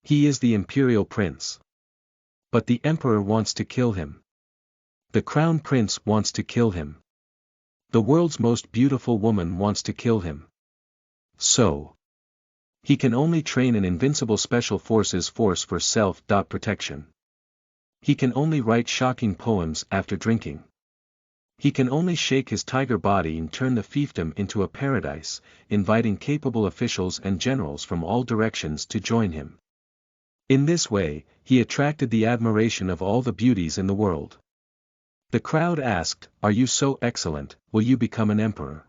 He is the imperial prince. But the emperor wants to kill him. The crown prince wants to kill him. The world's most beautiful woman wants to kill him. So he can only train an invincible special forces force for self-protection. He can only write shocking poems after drinking. He can only shake his tiger body and turn the fiefdom into a paradise, inviting capable officials and generals from all directions to join him. In this way, he attracted the admiration of all the beauties in the world. The crowd asked, "Are you so excellent, will you become an emperor?"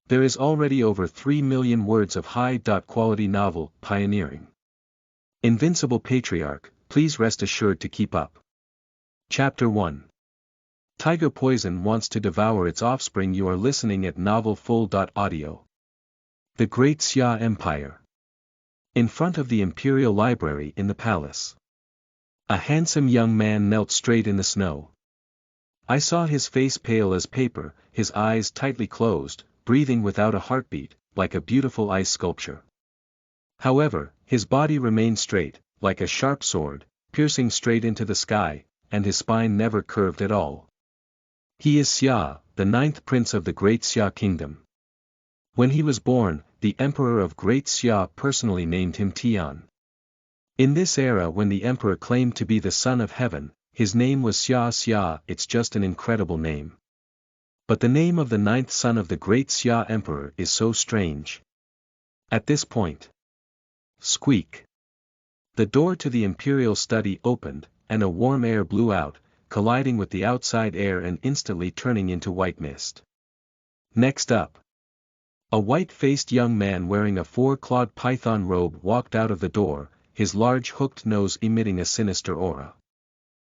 There is already over 3 million words of high-quality novel, pioneering. Invincible Patriarch, please rest assured to keep up. Chapter 1. Tiger poison wants to devour its offspring. You are listening at Novel Full. Audio. The Great Xia Empire. In front of the imperial library in the palace. A handsome young man knelt straight in the snow. I saw his face pale as paper, his eyes tightly closed, breathing without a heartbeat, like a beautiful ice sculpture. However, his body remained straight, like a sharp sword, piercing straight into the sky, and his spine never curved at all. He is Xia, the 9th prince of the Great Xia kingdom. When he was born, the emperor of Great Xia personally named him Tian. In this era when the emperor claimed to be the son of heaven, his name was Xia. It's just an incredible name. But the name of the 9th son of the Great Xia emperor is so strange. At this point. Squeak. The door to the imperial study opened, and a warm air blew out, colliding with the outside air and instantly turning into white mist. Next up. A white-faced young man wearing a 4-clawed python robe walked out of the door, his large hooked nose emitting a sinister aura.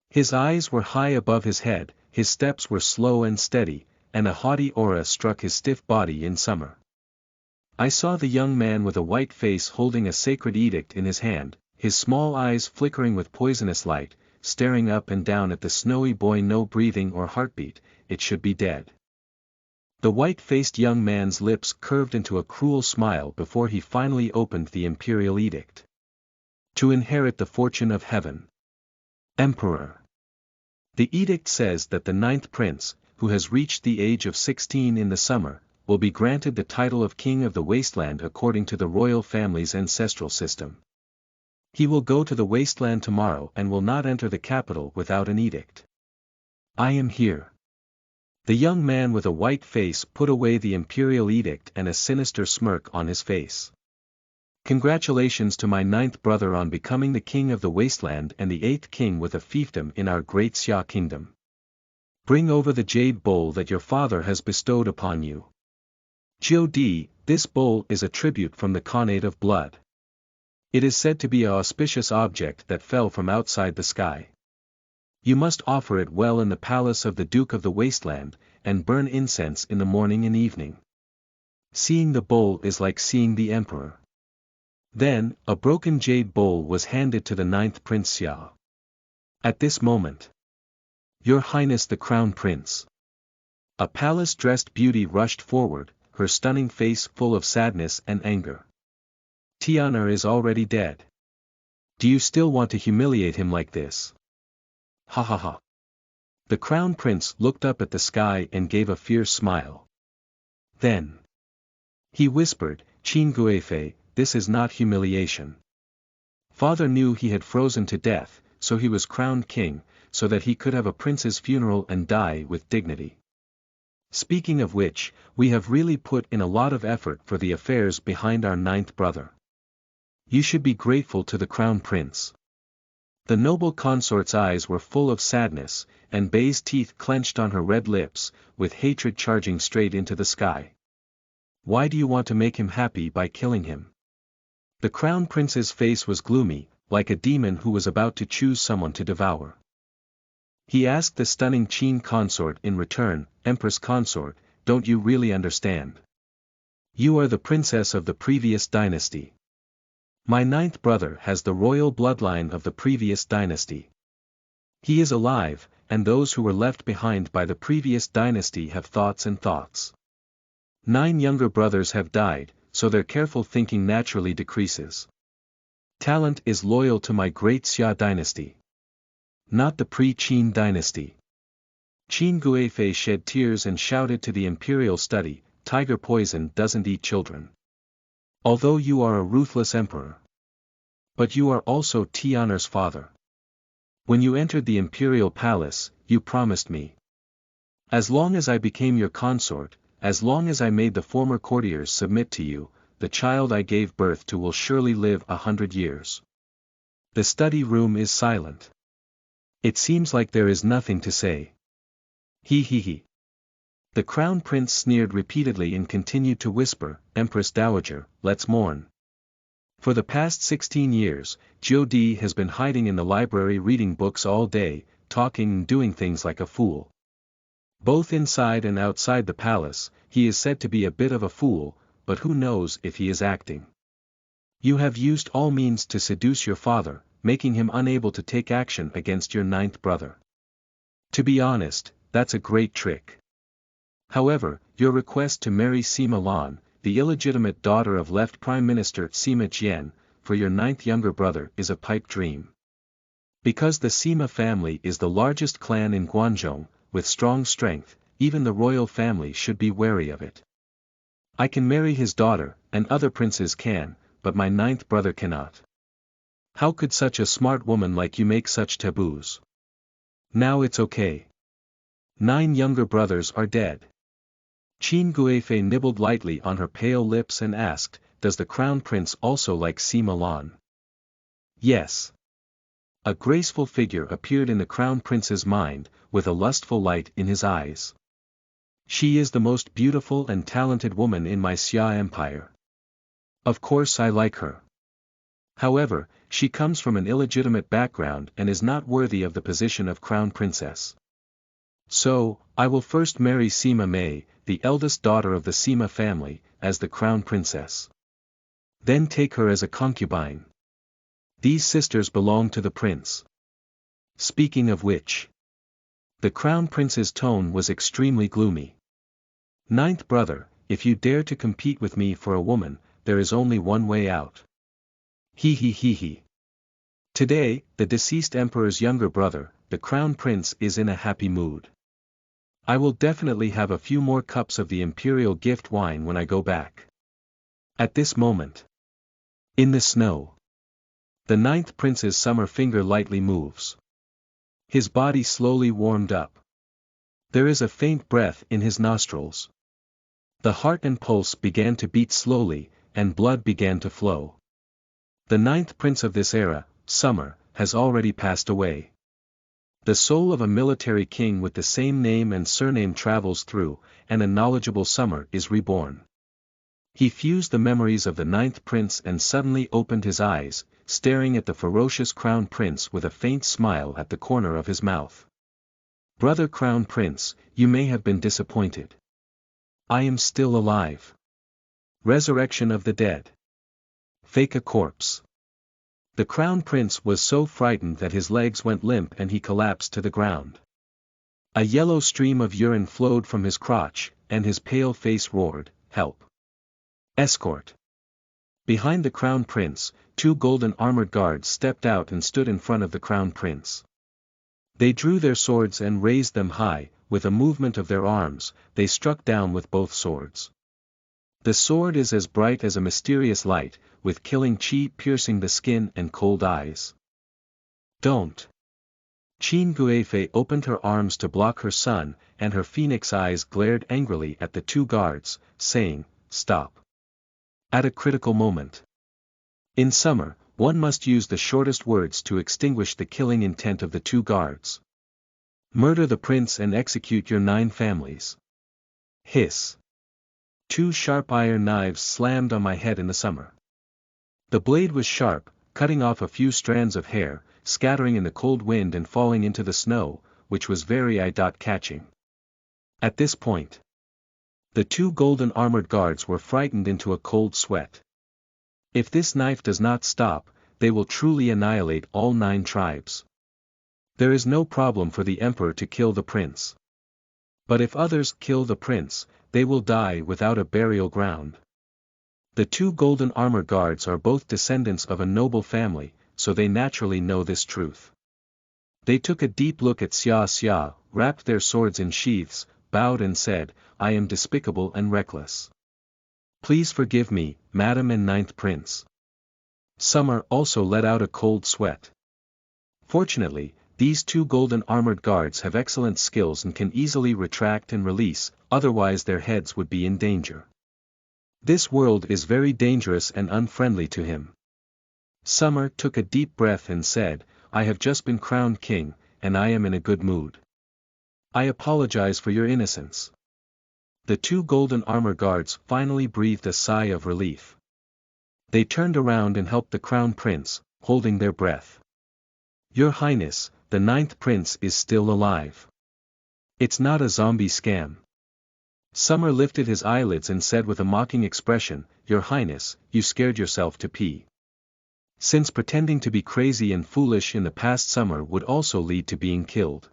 His eyes were high above his head, his steps were slow and steady, and a haughty aura struck his stiff body in summer. I saw the young man with a white face holding a sacred edict in his hand, his small eyes flickering with poisonous light, staring up and down at the snowy boy. No breathing or heartbeat, it should be dead. The white-faced young man's lips curved into a cruel smile before he finally opened the imperial edict. To inherit the fortune of heaven. Emperor. The edict says that the 9th prince, who has reached the age of 16 in the summer, will be granted the title of King of the Wasteland according to the royal family's ancestral system. He will go to the wasteland tomorrow and will not enter the capital without an edict. I am here. The young man with a white face put away the imperial edict and a sinister smirk on his face. Congratulations to my 9th brother on becoming the king of the wasteland and the 8th king with a fiefdom in our Great Xia kingdom. Bring over the jade bowl that your father has bestowed upon you. God, this bowl is a tribute from the Khanate of blood. It is said to be an auspicious object that fell from outside the sky. You must offer it well in the palace of the Duke of the Wasteland, and burn incense in the morning and evening. Seeing the bowl is like seeing the emperor. Then, a broken jade bowl was handed to the 9th Prince Xia. At this moment. Your Highness the Crown Prince. A palace-dressed beauty rushed forward, her stunning face full of sadness and anger. Tianer is already dead. Do you still want to humiliate him like this? Ha ha ha. The Crown Prince looked up at the sky and gave a fierce smile. Then. He whispered, Qin Guifei, this is not humiliation. Father knew he had frozen to death, so he was crowned king, so that he could have a prince's funeral and die with dignity. Speaking of which, we have really put in a lot of effort for the affairs behind our 9th brother. You should be grateful to the Crown Prince. The noble consort's eyes were full of sadness, and Bei's teeth clenched on her red lips, with hatred charging straight into the sky. Why do you want to make him happy by killing him? The Crown Prince's face was gloomy, like a demon who was about to choose someone to devour. He asked the stunning Qin consort in return, Empress consort, don't you really understand? You are the princess of the previous dynasty. My 9th brother has the royal bloodline of the previous dynasty. He is alive, and those who were left behind by the previous dynasty have thoughts and thoughts. 9 younger brothers have died, so their careful thinking naturally decreases. Talent is loyal to my great Xia dynasty. Not the pre-Qin dynasty. Qin Guifei shed tears and shouted to the imperial study, tiger poison doesn't eat children. Although you are a ruthless emperor. But you are also Tian'er's father. When you entered the imperial palace, you promised me. As long as I became your consort, as long as I made the former courtiers submit to you, the child I gave birth to will surely live 100 years. The study room is silent. It seems like there is nothing to say. He. The crown prince sneered repeatedly and continued to whisper, Empress Dowager, let's mourn. For the past 16 years, Jiu Di has been hiding in the library reading books all day, talking and doing things like a fool. Both inside and outside the palace, he is said to be a bit of a fool, but who knows if he is acting. You have used all means to seduce your father, making him unable to take action against your ninth brother. To be honest, that's a great trick. However, your request to marry Sima Lan, the illegitimate daughter of left Prime Minister Sima Qian, for your ninth younger brother is a pipe dream. Because the Sima family is the largest clan in Guangzhou, with strong strength, even the royal family should be wary of it. I can marry his daughter, and other princes can, but my ninth brother cannot. How could such a smart woman like you make such taboos? Now it's okay. 9 younger brothers are dead. Qin Guifei nibbled lightly on her pale lips and asked, does the crown prince also like Sima Lan? Yes. A graceful figure appeared in the crown prince's mind, with a lustful light in his eyes. She is the most beautiful and talented woman in my Xia empire. Of course I like her. However, she comes from an illegitimate background and is not worthy of the position of crown princess. So, I will first marry Sima Mei, the eldest daughter of the Sima family, as the crown princess. Then take her as a concubine. These sisters belong to the prince. Speaking of which. The crown prince's tone was extremely gloomy. Ninth brother, if you dare to compete with me for a woman, there is only one way out. He. Today, the deceased emperor's younger brother, the crown prince is in a happy mood. I will definitely have a few more cups of the imperial gift wine when I go back. At this moment. In the snow. The ninth prince's summer finger lightly moves. His body slowly warmed up. There is a faint breath in his nostrils. The heart and pulse began to beat slowly, and blood began to flow. The ninth prince of this era, Summer, has already passed away. The soul of a military king with the same name and surname travels through, and a knowledgeable Summer is reborn. He fused the memories of the ninth prince and suddenly opened his eyes, staring at the ferocious crown prince with a faint smile at the corner of his mouth. Brother crown prince, you may have been disappointed. I am still alive. Resurrection of the dead. Fake a corpse. The crown prince was so frightened that his legs went limp and he collapsed to the ground. A yellow stream of urine flowed from his crotch, and his pale face roared, help. Escort. Behind the crown prince, 2 golden armored guards stepped out and stood in front of the crown prince. They drew their swords and raised them high, with a movement of their arms, they struck down with both swords. The sword is as bright as a mysterious light, with killing chi piercing the skin and cold eyes. Don't. Qin Guifei opened her arms to block her son, and her phoenix eyes glared angrily at the 2 guards, saying, stop. At a critical moment. In summer, one must use the shortest words to extinguish the killing intent of the 2 guards. Murder the prince and execute your 9 families. Hiss. 2 sharp iron knives slammed on my head in the summer. The blade was sharp, cutting off a few strands of hair, scattering in the cold wind and falling into the snow, which was very eye-catching. At this point, the 2 golden armored guards were frightened into a cold sweat. If this knife does not stop, they will truly annihilate all 9 tribes. There is no problem for the emperor to kill the prince. But if others kill the prince, they will die without a burial ground. The two golden armor guards are both descendants of a noble family, so they naturally know this truth. They took a deep look at Xia, wrapped their swords in sheaths, bowed and said, "I am despicable and reckless. Please forgive me, Madam and Ninth Prince." Summer also let out a cold sweat. Fortunately, these two golden armored guards have excellent skills and can easily retract and release, otherwise their heads would be in danger. This world is very dangerous and unfriendly to him. Summer took a deep breath and said, "I have just been crowned king, and I am in a good mood. I apologize for your innocence." The two golden armor guards finally breathed a sigh of relief. They turned around and helped the crown prince, holding their breath. "Your Highness, the Ninth Prince is still alive. It's not a zombie scam." Summer lifted his eyelids and said with a mocking expression, "Your Highness, you scared yourself to pee." Since pretending to be crazy and foolish in the past summer would also lead to being killed.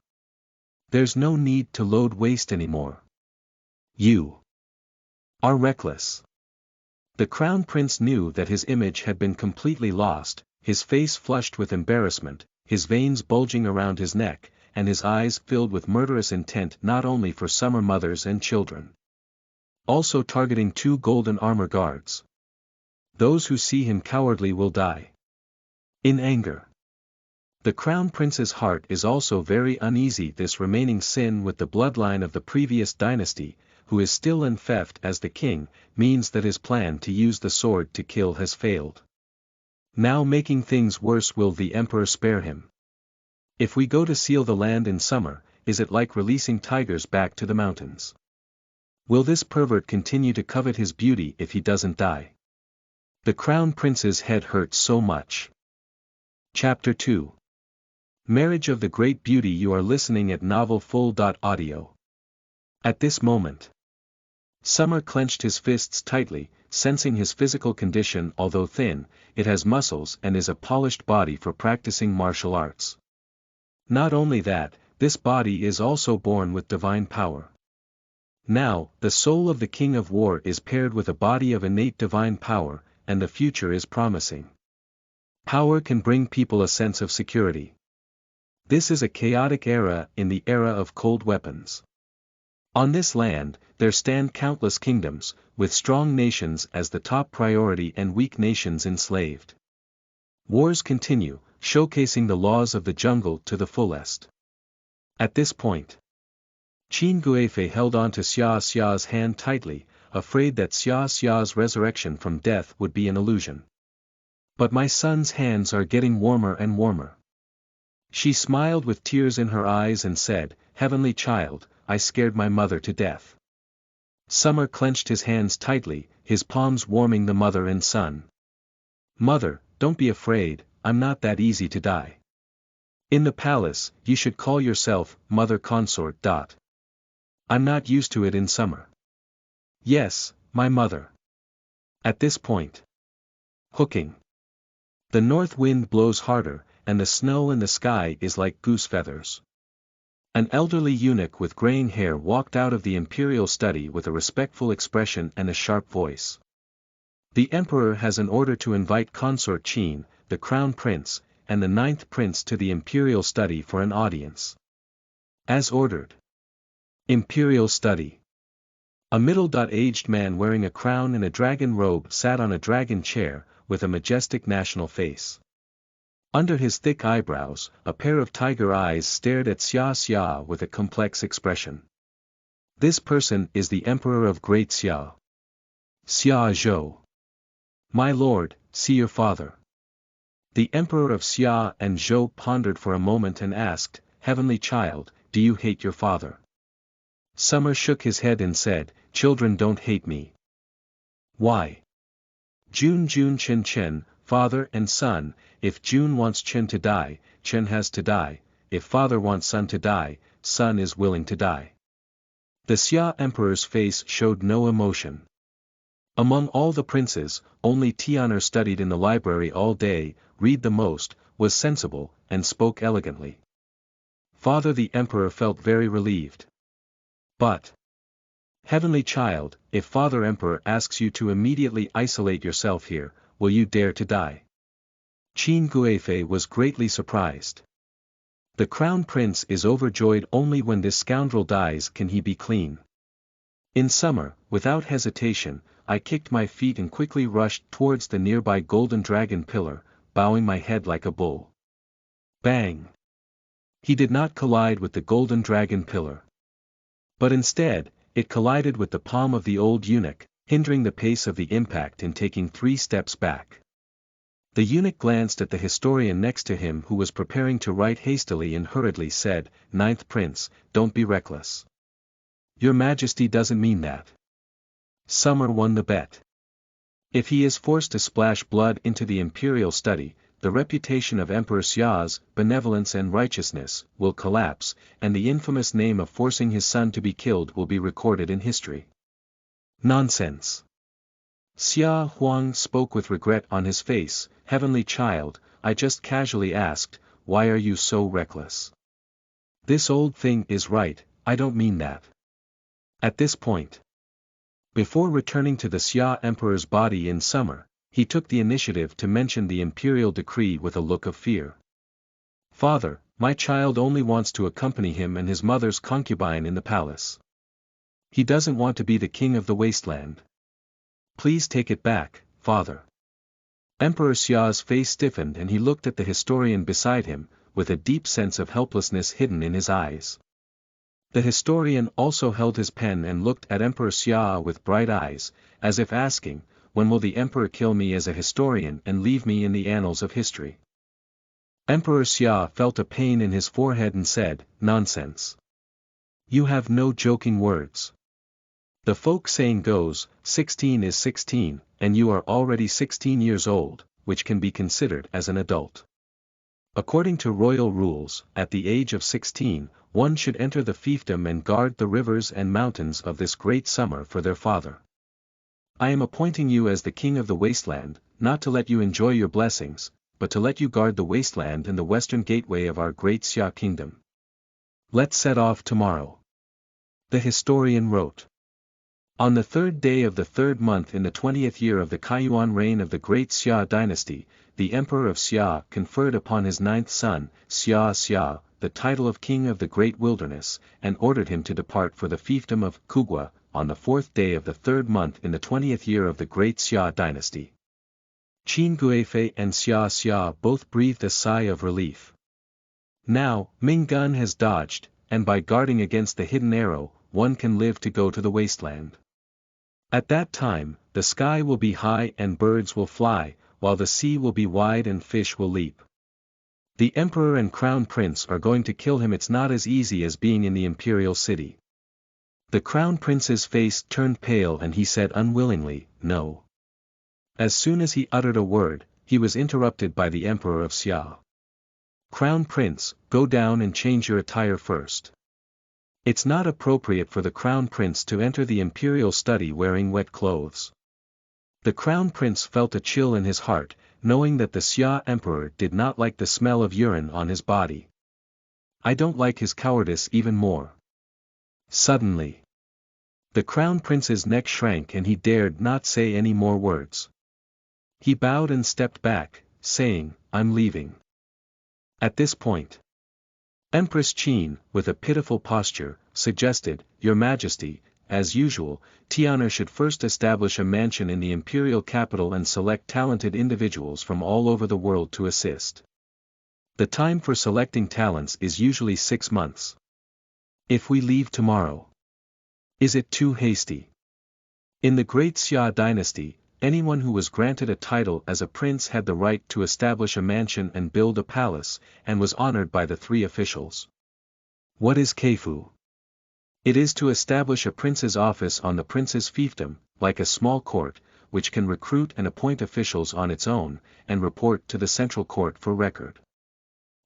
There's no need to load waste anymore. You are reckless. The crown prince knew that his image had been completely lost, his face flushed with embarrassment, his veins bulging around his neck, and his eyes filled with murderous intent not only for summer mothers and children. Also targeting two golden armor guards. Those who see him cowardly will die. In anger. The crown prince's heart is also very uneasy. This remaining sin with the bloodline of the previous dynasty, who is still enfeoffed as the king, means that his plan to use the sword to kill has failed. Now making things worse, will the emperor spare him? If we go to seal the land in summer, is it like releasing tigers back to the mountains? Will this pervert continue to covet his beauty if he doesn't die? The crown prince's head hurts so much. Chapter 2. Marriage of the Great Beauty. You are listening at novelfull.audio. At this moment, Summer clenched his fists tightly, sensing his physical condition. Although thin, it has muscles and is a polished body for practicing martial arts. Not only that, this body is also born with divine power. Now, the soul of the King of War is paired with a body of innate divine power, and the future is promising. Power can bring people a sense of security. This is a chaotic era, in the era of cold weapons. On this land, there stand countless kingdoms, with strong nations as the top priority and weak nations enslaved. Wars continue, showcasing the laws of the jungle to the fullest. At this point, Qin Guifei held on to Xia's hand tightly, afraid that Xia's resurrection from death would be an illusion. "But my son's hands are getting warmer and warmer." She smiled with tears in her eyes and said, "Heavenly child, I scared my mother to death." Summer clenched his hands tightly, his palms warming the mother and son. "Mother, don't be afraid, I'm not that easy to die. In the palace, you should call yourself Mother Consort. I'm not used to it in summer." "Yes, my mother." At this point, hooking. The north wind blows harder, and the snow in the sky is like goose feathers. An elderly eunuch with graying hair walked out of the imperial study with a respectful expression and a sharp voice. "The emperor has an order to invite Consort Qin, the crown prince, and the ninth prince to the imperial study for an audience." As ordered. Imperial study. A middle-aged man wearing a crown and a dragon robe sat on a dragon chair, with a majestic national face. Under his thick eyebrows, a pair of tiger eyes stared at Xia with a complex expression. This person is the Emperor of Great Xia. Xia Zhou. "My lord, see your father." The Emperor of Xia and Zhou pondered for a moment and asked, "Heavenly child, do you hate your father?" Summer shook his head and said, "Children don't hate me." "Why?" Jun Chen, father and son. If Jun wants Chen to die, Chen has to die. If father wants son to die, son is willing to die. The Xia emperor's face showed no emotion. Among all the princes, only Tian'er studied in the library all day, read the most, was sensible, and spoke elegantly. Father, the emperor felt very relieved. But Heavenly child, if Father Emperor asks you to immediately isolate yourself here, will you dare to die? Qin Guifei was greatly surprised. The crown prince is overjoyed. Only when this scoundrel dies can he be clean. In summer, without hesitation, I kicked my feet and quickly rushed towards the nearby golden dragon pillar, bowing my head like a bull. Bang! He did not collide with the golden dragon pillar. But instead, it collided with the palm of the old eunuch, hindering the pace of the impact in taking 3 steps back. The eunuch glanced at the historian next to him who was preparing to write hastily and hurriedly said, "Ninth Prince, don't be reckless. Your Majesty doesn't mean that." Summer won the bet. If he is forced to splash blood into the imperial study, the reputation of Emperor Xia's benevolence and righteousness will collapse, and the infamous name of forcing his son to be killed will be recorded in history. Nonsense. Xia Huang spoke with regret on his face. "Heavenly child, I just casually asked, why are you so reckless? This old thing is right, I don't mean that." At this point, before returning to the Xia Emperor's body in summer, he took the initiative to mention the imperial decree with a look of fear. "Father, my child only wants to accompany him and his mother's concubine in the palace. He doesn't want to be the king of the wasteland. Please take it back, Father." Emperor Xia's face stiffened and he looked at the historian beside him, with a deep sense of helplessness hidden in his eyes. The historian also held his pen and looked at Emperor Xia with bright eyes, as if asking, "When will the emperor kill me as a historian and leave me in the annals of history?" Emperor Xia felt a pain in his forehead and said, "Nonsense. You have no joking words. The folk saying goes, 16 is 16, and you are already 16 years old, which can be considered as an adult. According to royal rules, at the age of 16, one should enter the fiefdom and guard the rivers and mountains of this great summer for their father. I am appointing you as the king of the wasteland, not to let you enjoy your blessings, but to let you guard the wasteland and the western gateway of our great Xia kingdom. Let's set off tomorrow." The historian wrote. On the 3rd day of the 3rd month in the 20th year of the Kaiyuan reign of the great Xia dynasty, the emperor of Xia conferred upon his 9th son, Xia, the title of king of the great wilderness, and ordered him to depart for the fiefdom of Kugwa, on the 4th day of the 3rd month in the 20th year of the great Xia dynasty. Qin Guifei and Xia both breathed a sigh of relief. Now, Ming Gun has dodged, and by guarding against the hidden arrow, one can live to go to the wasteland. At that time, the sky will be high and birds will fly, while the sea will be wide and fish will leap. The emperor and crown prince are going to kill him. It's not as easy as being in the imperial city." The crown prince's face turned pale and he said unwillingly, "No." As soon as he uttered a word, he was interrupted by the emperor of Xia. "Crown prince, go down and change your attire first. It's not appropriate for the crown prince to enter the imperial study wearing wet clothes." The crown prince felt a chill in his heart, knowing that the Xia emperor did not like the smell of urine on his body. "I don't like his cowardice even more." Suddenly, the crown prince's neck shrank and he dared not say any more words. He bowed and stepped back, saying, "I'm leaving." At this point, Empress Qin, with a pitiful posture, suggested, "Your Majesty, as usual, Tian'er should first establish a mansion in the imperial capital and select talented individuals from all over the world to assist. The time for selecting talents is usually 6 months. If we leave tomorrow, is it too hasty?" In the great Xia dynasty, anyone who was granted a title as a prince had the right to establish a mansion and build a palace, and was honored by the 3 officials. What is Keifu? It is to establish a prince's office on the prince's fiefdom, like a small court, which can recruit and appoint officials on its own, and report to the central court for record.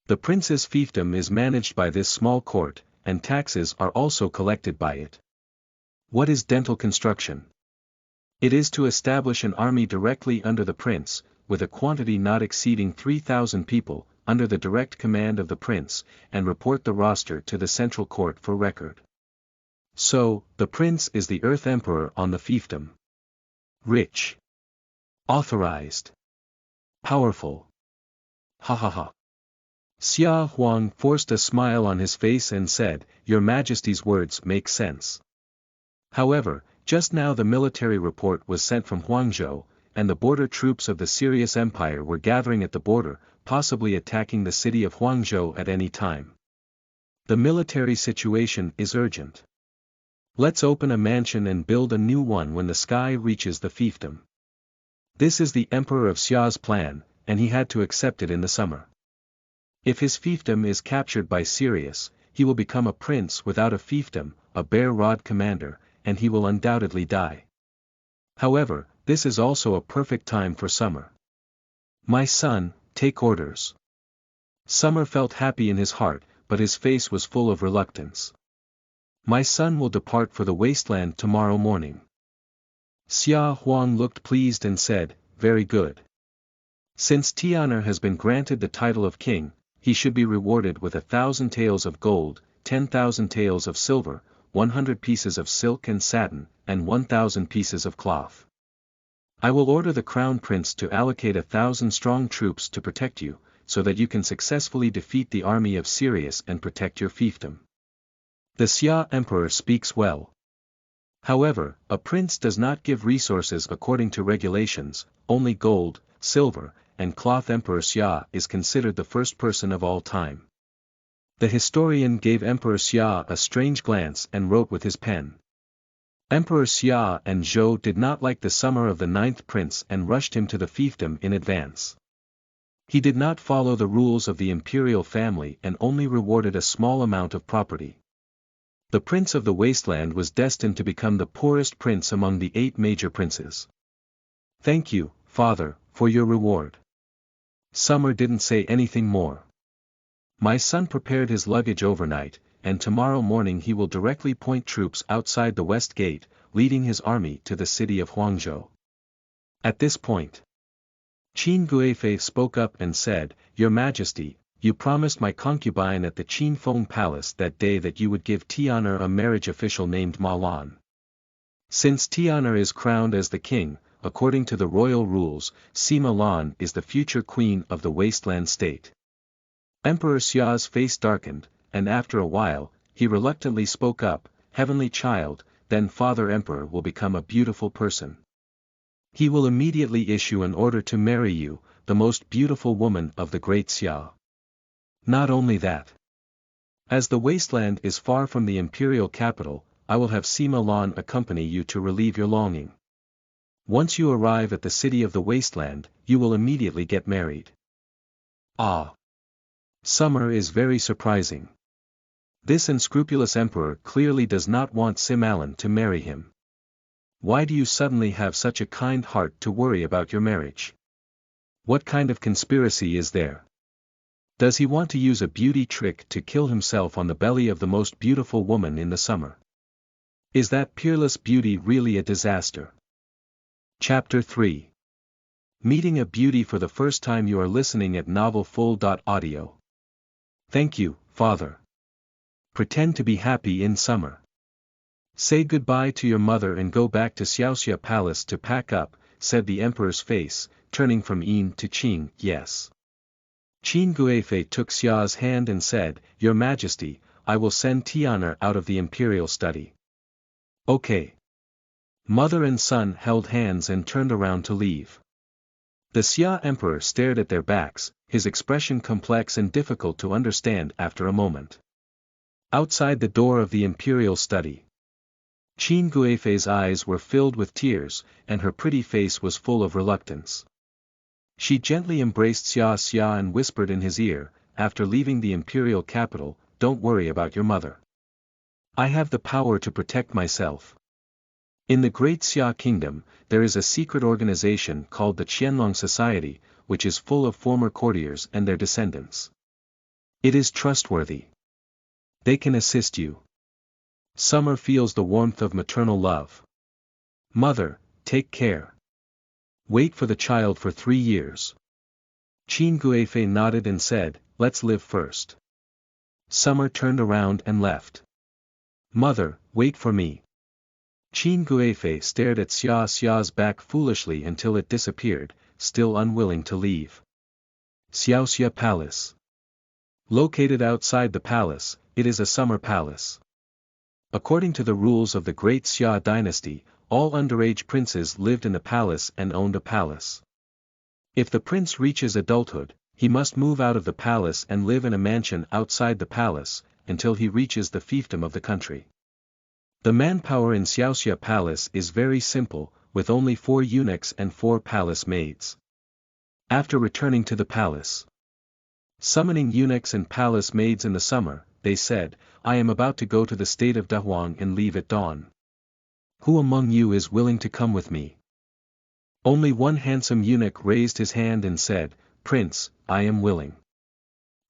The prince's fiefdom is managed by this small court, and taxes are also collected by it. What is dental construction? It is to establish an army directly under the prince, with a quantity not exceeding 3,000 people, under the direct command of the prince, and report the roster to the central court for record. So, the prince is the Earth Emperor on the fiefdom. Rich. Authorized. Powerful. Ha ha ha. Xia Huang forced a smile on his face and said, Your Majesty's words make sense. However, just now the military report was sent from Huangzhou, and the border troops of the Sirius Empire were gathering at the border, possibly attacking the city of Huangzhou at any time. The military situation is urgent. Let's open a mansion and build a new one when the sky reaches the fiefdom. This is the Emperor of Xia's plan, and he had to accept it in the summer. If his fiefdom is captured by Sirius, he will become a prince without a fiefdom, a bare rod commander, and he will undoubtedly die. However, this is also a perfect time for Summer. My son, take orders. Summer felt happy in his heart, but his face was full of reluctance. My son will depart for the wasteland tomorrow morning. Xia Huang looked pleased and said, Very good. Since Tian'er has been granted the title of king, he should be rewarded with 1,000 taels of gold, 10,000 taels of silver, 100 pieces of silk and satin, and 1,000 pieces of cloth. I will order the crown prince to allocate 1,000 strong troops to protect you, so that you can successfully defeat the army of Sirius and protect your fiefdom. The Xia Emperor speaks well. However, a prince does not give resources according to regulations, only gold, silver, and cloth. Emperor Xia is considered the first person of all time. The historian gave Emperor Xia a strange glance and wrote with his pen. Emperor Xia and Zhou did not like the summer of the 9th prince and rushed him to the fiefdom in advance. He did not follow the rules of the imperial family and only rewarded a small amount of property. The prince of the wasteland was destined to become the poorest prince among the 8 major princes. Thank you, father, for your reward. Summer didn't say anything more. My son prepared his luggage overnight, and tomorrow morning he will directly point troops outside the west gate, leading his army to the city of Huangzhou. At this point, Qin Guifei spoke up and said, Your Majesty, you promised my concubine at the Qin Feng Palace that day that you would give Tian'er a marriage official named Ma Lan. Since Tian'er is crowned as the king, according to the royal rules, Sima Lan is the future queen of the wasteland state. Emperor Xia's face darkened, and after a while, he reluctantly spoke up, Heavenly child, then Father Emperor will become a beautiful person. He will immediately issue an order to marry you, the most beautiful woman of the great Xia. Not only that. As the wasteland is far from the imperial capital, I will have Sima Lan accompany you to relieve your longing. Once you arrive at the city of the wasteland, you will immediately get married. Ah! Summer is very surprising. This unscrupulous emperor clearly does not want Simalan to marry him. Why do you suddenly have such a kind heart to worry about your marriage? What kind of conspiracy is there? Does he want to use a beauty trick to kill himself on the belly of the most beautiful woman in the summer? Is that peerless beauty really a disaster? Chapter 3. Meeting a beauty for the first time. You are listening at novelfull.audio. Thank you, Father. Pretend to be happy in summer. Say goodbye to your mother and go back to Xiaoxia Palace to pack up, said the emperor's face, turning from Yin to Qing. Yes. Qin Guifei took Xia's hand and said, Your Majesty, I will send Tian'er out of the imperial study. Okay. Mother and son held hands and turned around to leave. The Xia emperor stared at their backs, his expression complex and difficult to understand after a moment. Outside the door of the imperial study, Qin Guifei's eyes were filled with tears, and her pretty face was full of reluctance. She gently embraced Xia and whispered in his ear, after leaving the imperial capital, Don't worry about your mother. I have the power to protect myself. In the great Xia kingdom, there is a secret organization called the Qianlong Society, which is full of former courtiers and their descendants. It is trustworthy. They can assist you. Summer feels the warmth of maternal love. Mother, take care. Wait for the child for 3 years. Qin Guifei nodded and said, Let's live first. Summer turned around and left. Mother, Wait for me. Qin Guifei stared at Xia Xia's back foolishly until it disappeared, still unwilling to leave. Xiaoxia Palace. Located outside the palace, it is a summer palace. According to the rules of the great Xia dynasty, all underage princes lived in the palace and owned a palace. If the prince reaches adulthood, he must move out of the palace and live in a mansion outside the palace, until he reaches the fiefdom of the country. The manpower in Xiaoxia Palace is very simple, with only 4 eunuchs and 4 palace maids. After returning to the palace, summoning eunuchs and palace maids in the summer, they said, I am about to go to the state of Dahuang and leave at dawn. Who among you is willing to come with me? Only one handsome eunuch raised his hand and said, Prince, I am willing.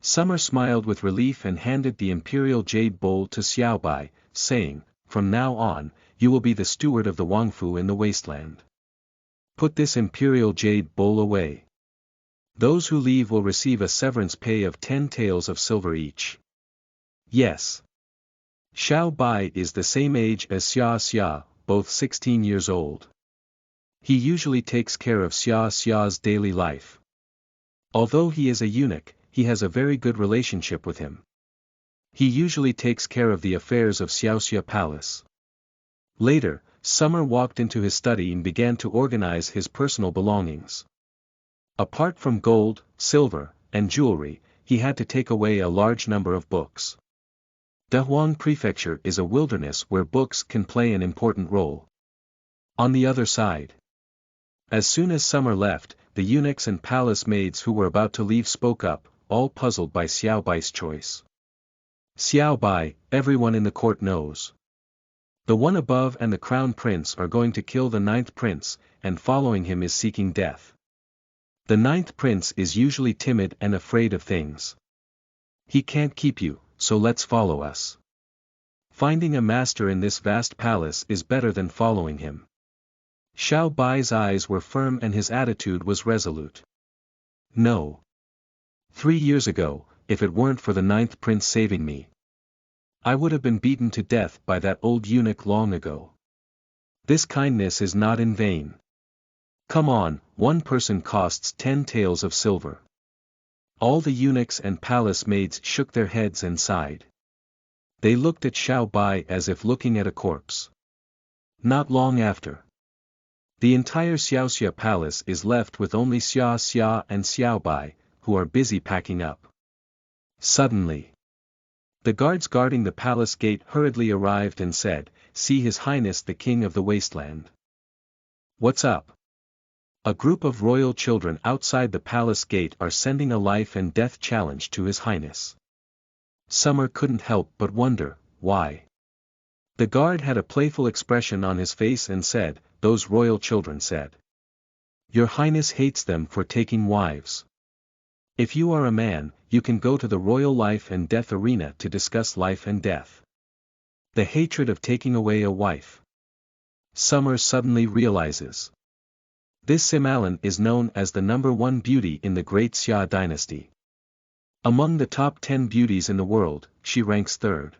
Summer smiled with relief and handed the imperial jade bowl to Xiaobai, saying, From now on, you will be the steward of the Wangfu in the wasteland. Put this imperial jade bowl away. Those who leave will receive a severance pay of 10 taels of silver each. Yes. Xiao Bai is the same age as Xia Xia, both 16 years old. He usually takes care of Xia Xia's daily life. Although he is a eunuch, he has a very good relationship with him. He usually takes care of the affairs of Xiaoxia Palace. Later, Summer walked into his study and began to organize his personal belongings. Apart from gold, silver, and jewelry, he had to take away a large number of books. Dahuang Prefecture is a wilderness where books can play an important role. On the other side, as soon as Summer left, the eunuchs and palace maids who were about to leave spoke up, all puzzled by Xiao Bai's choice. Xiao Bai, everyone in the court knows. The one above and the crown prince are going to kill the 9th prince, and following him is seeking death. The 9th prince is usually timid and afraid of things. He can't keep you, so let's follow us. Finding a master in this vast palace is better than following him. Xiao Bai's eyes were firm and his attitude was resolute. No. 3 years ago, if it weren't for the 9th prince saving me, I would have been beaten to death by that old eunuch long ago. This kindness is not in vain. Come on, one person costs 10 taels of silver. All the eunuchs and palace maids shook their heads and sighed. They looked at Xiao Bai as if looking at a corpse. Not long after, the entire Xiaoxia Palace is left with only Xia Xia and Xiao Bai, who are busy packing up. Suddenly, the guards guarding the palace gate hurriedly arrived and said, See His Highness the King of the Wasteland. What's up? A group of royal children outside the palace gate are sending a life and death challenge to His Highness. Summer couldn't help but wonder, why? The guard had a playful expression on his face and said, Those royal children said. Your Highness hates them for taking wives. If you are a man, you can go to the royal life and death arena to discuss life and death. The hatred of taking away a wife. Summer suddenly realizes. This Simalan is known as the #1 beauty in the great Xia dynasty. Among the top 10 beauties in the world, she ranks 3rd.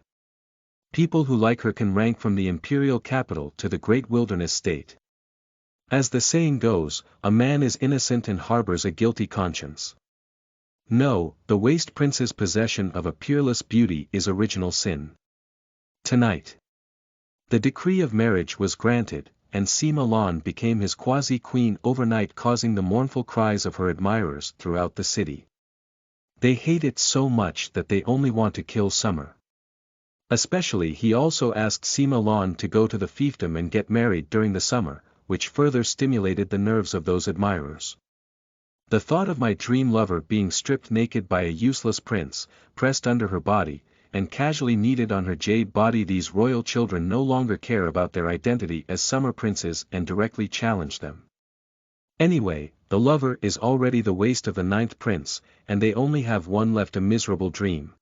People who like her can rank from the imperial capital to the great wilderness state. As the saying goes, a man is innocent and harbors a guilty conscience. No, the waste prince's possession of a peerless beauty is original sin. Tonight, the decree of marriage was granted, and Sima Lan became his quasi-queen overnight, causing the mournful cries of her admirers throughout the city. They hate it so much that they only want to kill Summer. Especially he also asked Sima Lan to go to the fiefdom and get married during the summer, which further stimulated the nerves of those admirers. The thought of my dream lover being stripped naked by a useless prince, pressed under her body, and casually kneaded on her jade body. These royal children no longer care about their identity as summer princes and directly challenge them. Anyway, the lover is already the waste of the 9th prince, and they only have one left, a miserable dream.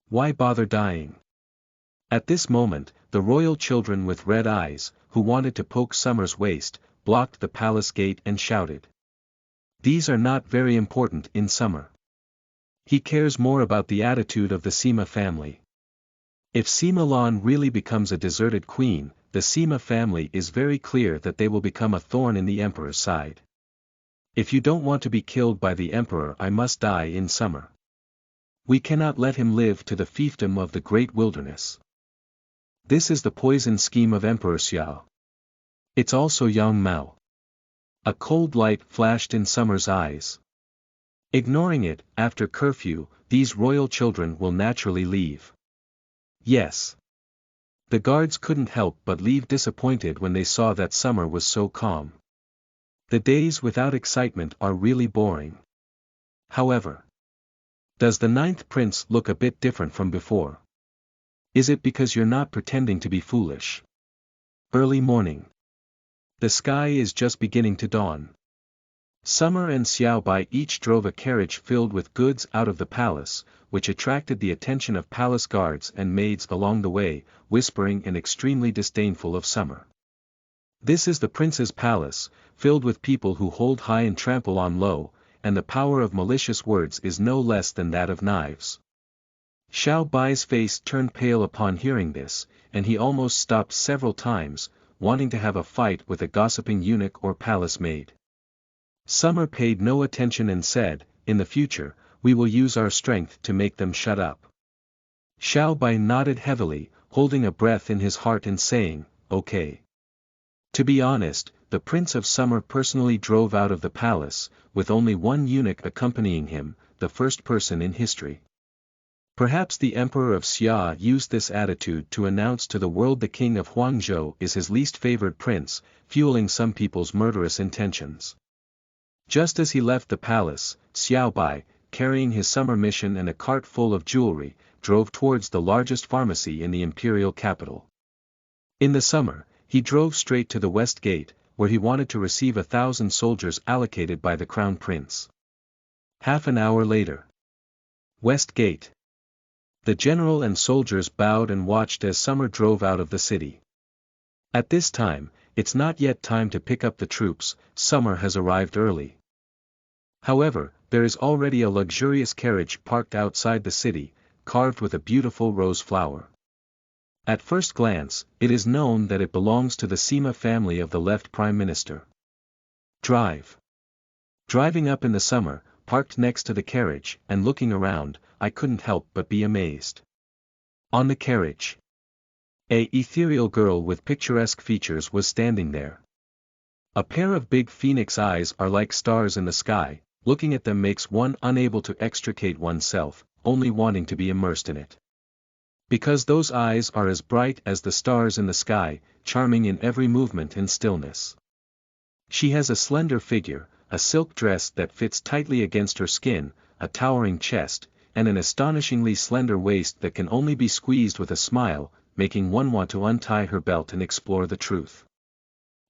Why bother dying? At this moment, the royal children with red eyes, who wanted to poke Summer's waist, blocked the palace gate and shouted. These are not very important in Summer. He cares more about the attitude of the Sima family. If Sima Lan really becomes a deserted queen, the Sima family is very clear that they will become a thorn in the emperor's side. If you don't want to be killed by the emperor, I must die in summer. We cannot let him live to the fiefdom of the great wilderness. This is the poison scheme of Emperor Xiao. It's also Yang Mao. A cold light flashed in Summer's eyes. Ignoring it, after curfew, these royal children will naturally leave. Yes. The guards couldn't help but leave disappointed when they saw that Summer was so calm. The days without excitement are really boring. However, does the ninth prince look a bit different from before? Is it because you're not pretending to be foolish? Early morning. The sky is just beginning to dawn. Summer and Xiao Bai each drove a carriage filled with goods out of the palace, which attracted the attention of palace guards and maids along the way, whispering and extremely disdainful of Summer. This is the prince's palace, filled with people who hold high and trample on low, and the power of malicious words is no less than that of knives. Xiao Bai's face turned pale upon hearing this, and he almost stopped several times, wanting to have a fight with a gossiping eunuch or palace maid. Summer paid no attention and said, "In the future, we will use our strength to make them shut up." Xiao Bai nodded heavily, holding a breath in his heart and saying, "Okay." To be honest, the Prince of Summer personally drove out of the palace, with only one eunuch accompanying him, the first person in history. Perhaps the Emperor of Xia used this attitude to announce to the world the King of Huangzhou is his least favored prince, fueling some people's murderous intentions. Just as he left the palace, Xiao Bai, carrying his summer mission and a cart full of jewelry, drove towards the largest pharmacy in the imperial capital. In the summer, he drove straight to the West Gate, where he wanted to receive 1,000 soldiers allocated by the Crown Prince. Half an hour later. West Gate. The general and soldiers bowed and watched as Summer drove out of the city. At this time, it's not yet time to pick up the troops, Summer has arrived early. However, there is already a luxurious carriage parked outside the city, carved with a beautiful rose flower. At first glance, it is known that it belongs to the Sima family of the left prime minister. Drive. Driving up in the summer, parked next to the carriage, and looking around, I couldn't help but be amazed. On the carriage, an ethereal girl with picturesque features was standing there. A pair of big phoenix eyes are like stars in the sky, looking at them makes one unable to extricate oneself, only wanting to be immersed in it. Because those eyes are as bright as the stars in the sky, charming in every movement and stillness. She has a slender figure, a silk dress that fits tightly against her skin, a towering chest, and an astonishingly slender waist that can only be squeezed with a smile, making one want to untie her belt and explore the truth.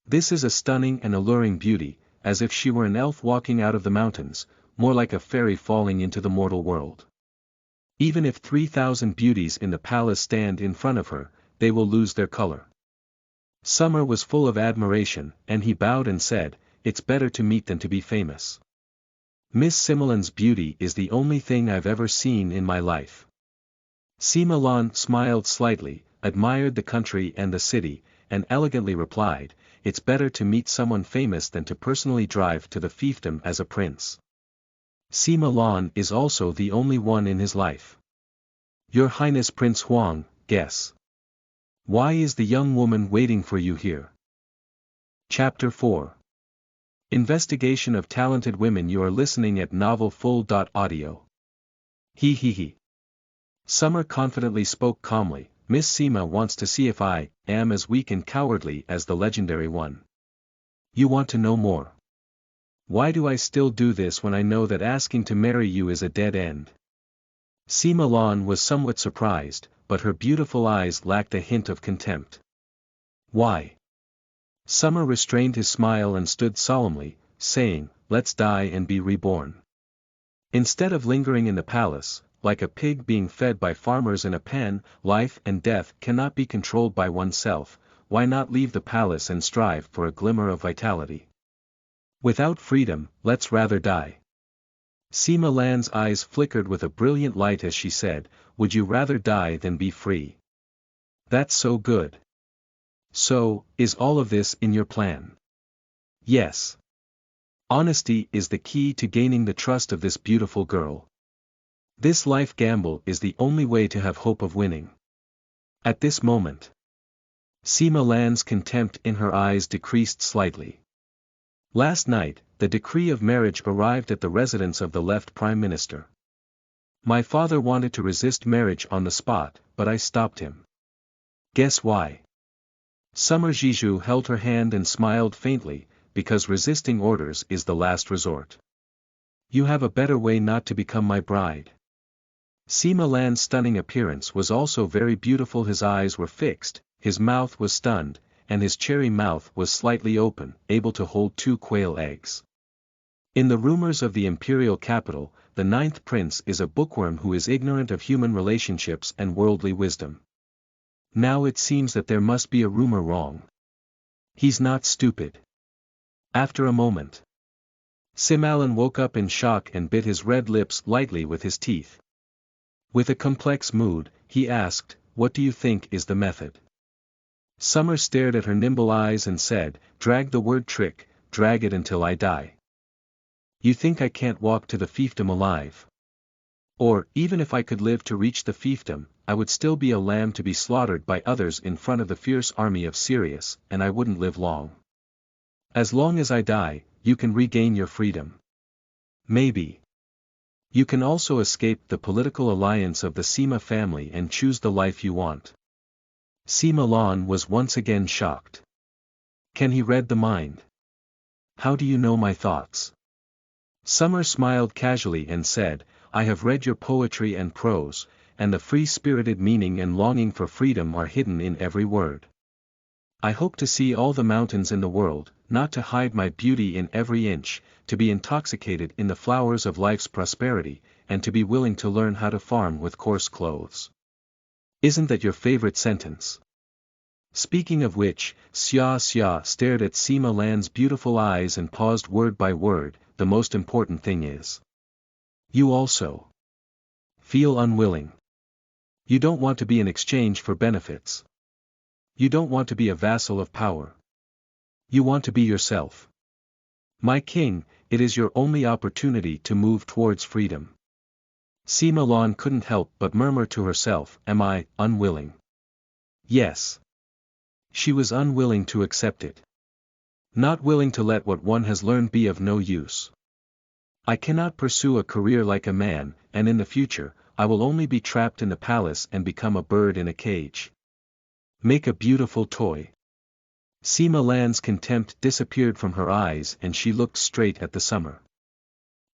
This is a stunning and alluring beauty, as if she were an elf walking out of the mountains, more like a fairy falling into the mortal world. Even if 3,000 beauties in the palace stand in front of her, they will lose their color. Summer was full of admiration, and he bowed and said, "It's better to meet than to be famous. Miss Simolan's beauty is the only thing I've ever seen in my life." Sima Lan smiled slightly, admired the country and the city, and elegantly replied, "It's better to meet someone famous than to personally drive to the fiefdom as a prince. Sima Lan is also the only one in his life. Your Highness Prince Huang, guess. Why is the young woman waiting for you here?" Chapter 4. Investigation of talented women. You are listening at novelfull.audio. He. Summer confidently spoke calmly, "Miss Sima wants to see if I am as weak and cowardly as the legendary one. You want to know more? Why do I still do this when I know that asking to marry you is a dead end?" Sima Lan was somewhat surprised, but her beautiful eyes lacked a hint of contempt. "Why?" Summer restrained his smile and stood solemnly, saying, "Let's die and be reborn." Instead of lingering in the palace, like a pig being fed by farmers in a pen, life and death cannot be controlled by oneself, why not leave the palace and strive for a glimmer of vitality? Without freedom, let's rather die. Sima Lan's eyes flickered with a brilliant light as she said, "Would you rather die than be free?" That's so good. So, is all of this in your plan? Yes. Honesty is the key to gaining the trust of this beautiful girl. This life gamble is the only way to have hope of winning. At this moment, Sima Lan's contempt in her eyes decreased slightly. Last night, the decree of marriage arrived at the residence of the left Prime Minister. My father wanted to resist marriage on the spot, but I stopped him. Guess why? Summer Jiju held her hand and smiled faintly, because resisting orders is the last resort. You have a better way not to become my bride. Sima Lan's stunning appearance was also very beautiful. His eyes were fixed, his mouth was stunned, and his cherry mouth was slightly open, able to hold 2 quail eggs. In the rumors of the imperial capital, the 9th prince is a bookworm who is ignorant of human relationships and worldly wisdom. Now it seems that there must be a rumor wrong. He's not stupid. After a moment, Simalan woke up in shock and bit his red lips lightly with his teeth. With a complex mood, he asked, "What do you think is the method?" Summer stared at her nimble eyes and said, "Drag the word trick, drag it until I die. You think I can't walk to the fiefdom alive? Or, even if I could live to reach the fiefdom, I would still be a lamb to be slaughtered by others in front of the fierce army of Sirius, and I wouldn't live long. As long as I die, you can regain your freedom. Maybe. You can also escape the political alliance of the Sima family and choose the life you want." Sima Lan was once again shocked. Can he read the mind? How do you know my thoughts? Summer smiled casually and said, "I have read your poetry and prose, and the free-spirited meaning and longing for freedom are hidden in every word. I hope to see all the mountains in the world, not to hide my beauty in every inch, to be intoxicated in the flowers of life's prosperity, and to be willing to learn how to farm with coarse clothes. Isn't that your favorite sentence?" Speaking of which, Xia stared at Sima Lan's beautiful eyes and paused word by word. The most important thing is, you also feel unwilling. You don't want to be in exchange for benefits. You don't want to be a vassal of power. You want to be yourself. My king, it is your only opportunity to move towards freedom. Sima Lan couldn't help but murmur to herself, "Am I unwilling?" Yes. She was unwilling to accept it. Not willing to let what one has learned be of no use. I cannot pursue a career like a man, and in the future, I will only be trapped in the palace and become a bird in a cage. Make a beautiful toy. Sima Lan's contempt disappeared from her eyes and she looked straight at the summer.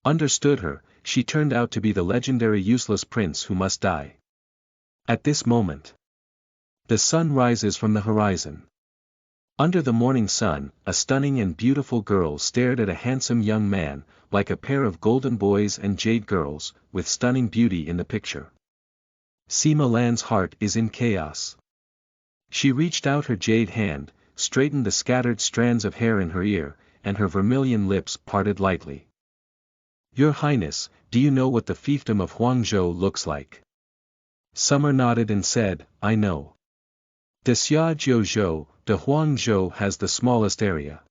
Understood her, she turned out to be the legendary useless prince who must die. At this moment, the sun rises from the horizon. Under the morning sun, a stunning and beautiful girl stared at a handsome young man, like a pair of golden boys and jade girls, with stunning beauty in the picture. Sima Lan's heart is in chaos. She reached out her jade hand, straightened the scattered strands of hair in her ear, and her vermilion lips parted lightly. "Your Highness, do you know what the fiefdom of Huangzhou looks like?" Summer nodded and said, "I know. The Xiajiuzhou, de Huangzhou has the smallest area.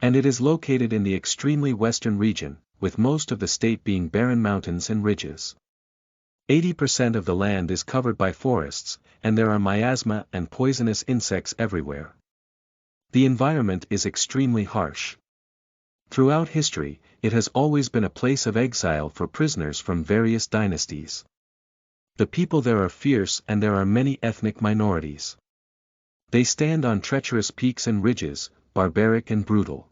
And it is located in the extremely western region, with most of the state being barren mountains and ridges. 80% of the land is covered by forests, and there are miasma and poisonous insects everywhere. The environment is extremely harsh. Throughout history, it has always been a place of exile for prisoners from various dynasties. The people there are fierce and there are many ethnic minorities. They stand on treacherous peaks and ridges, barbaric and brutal.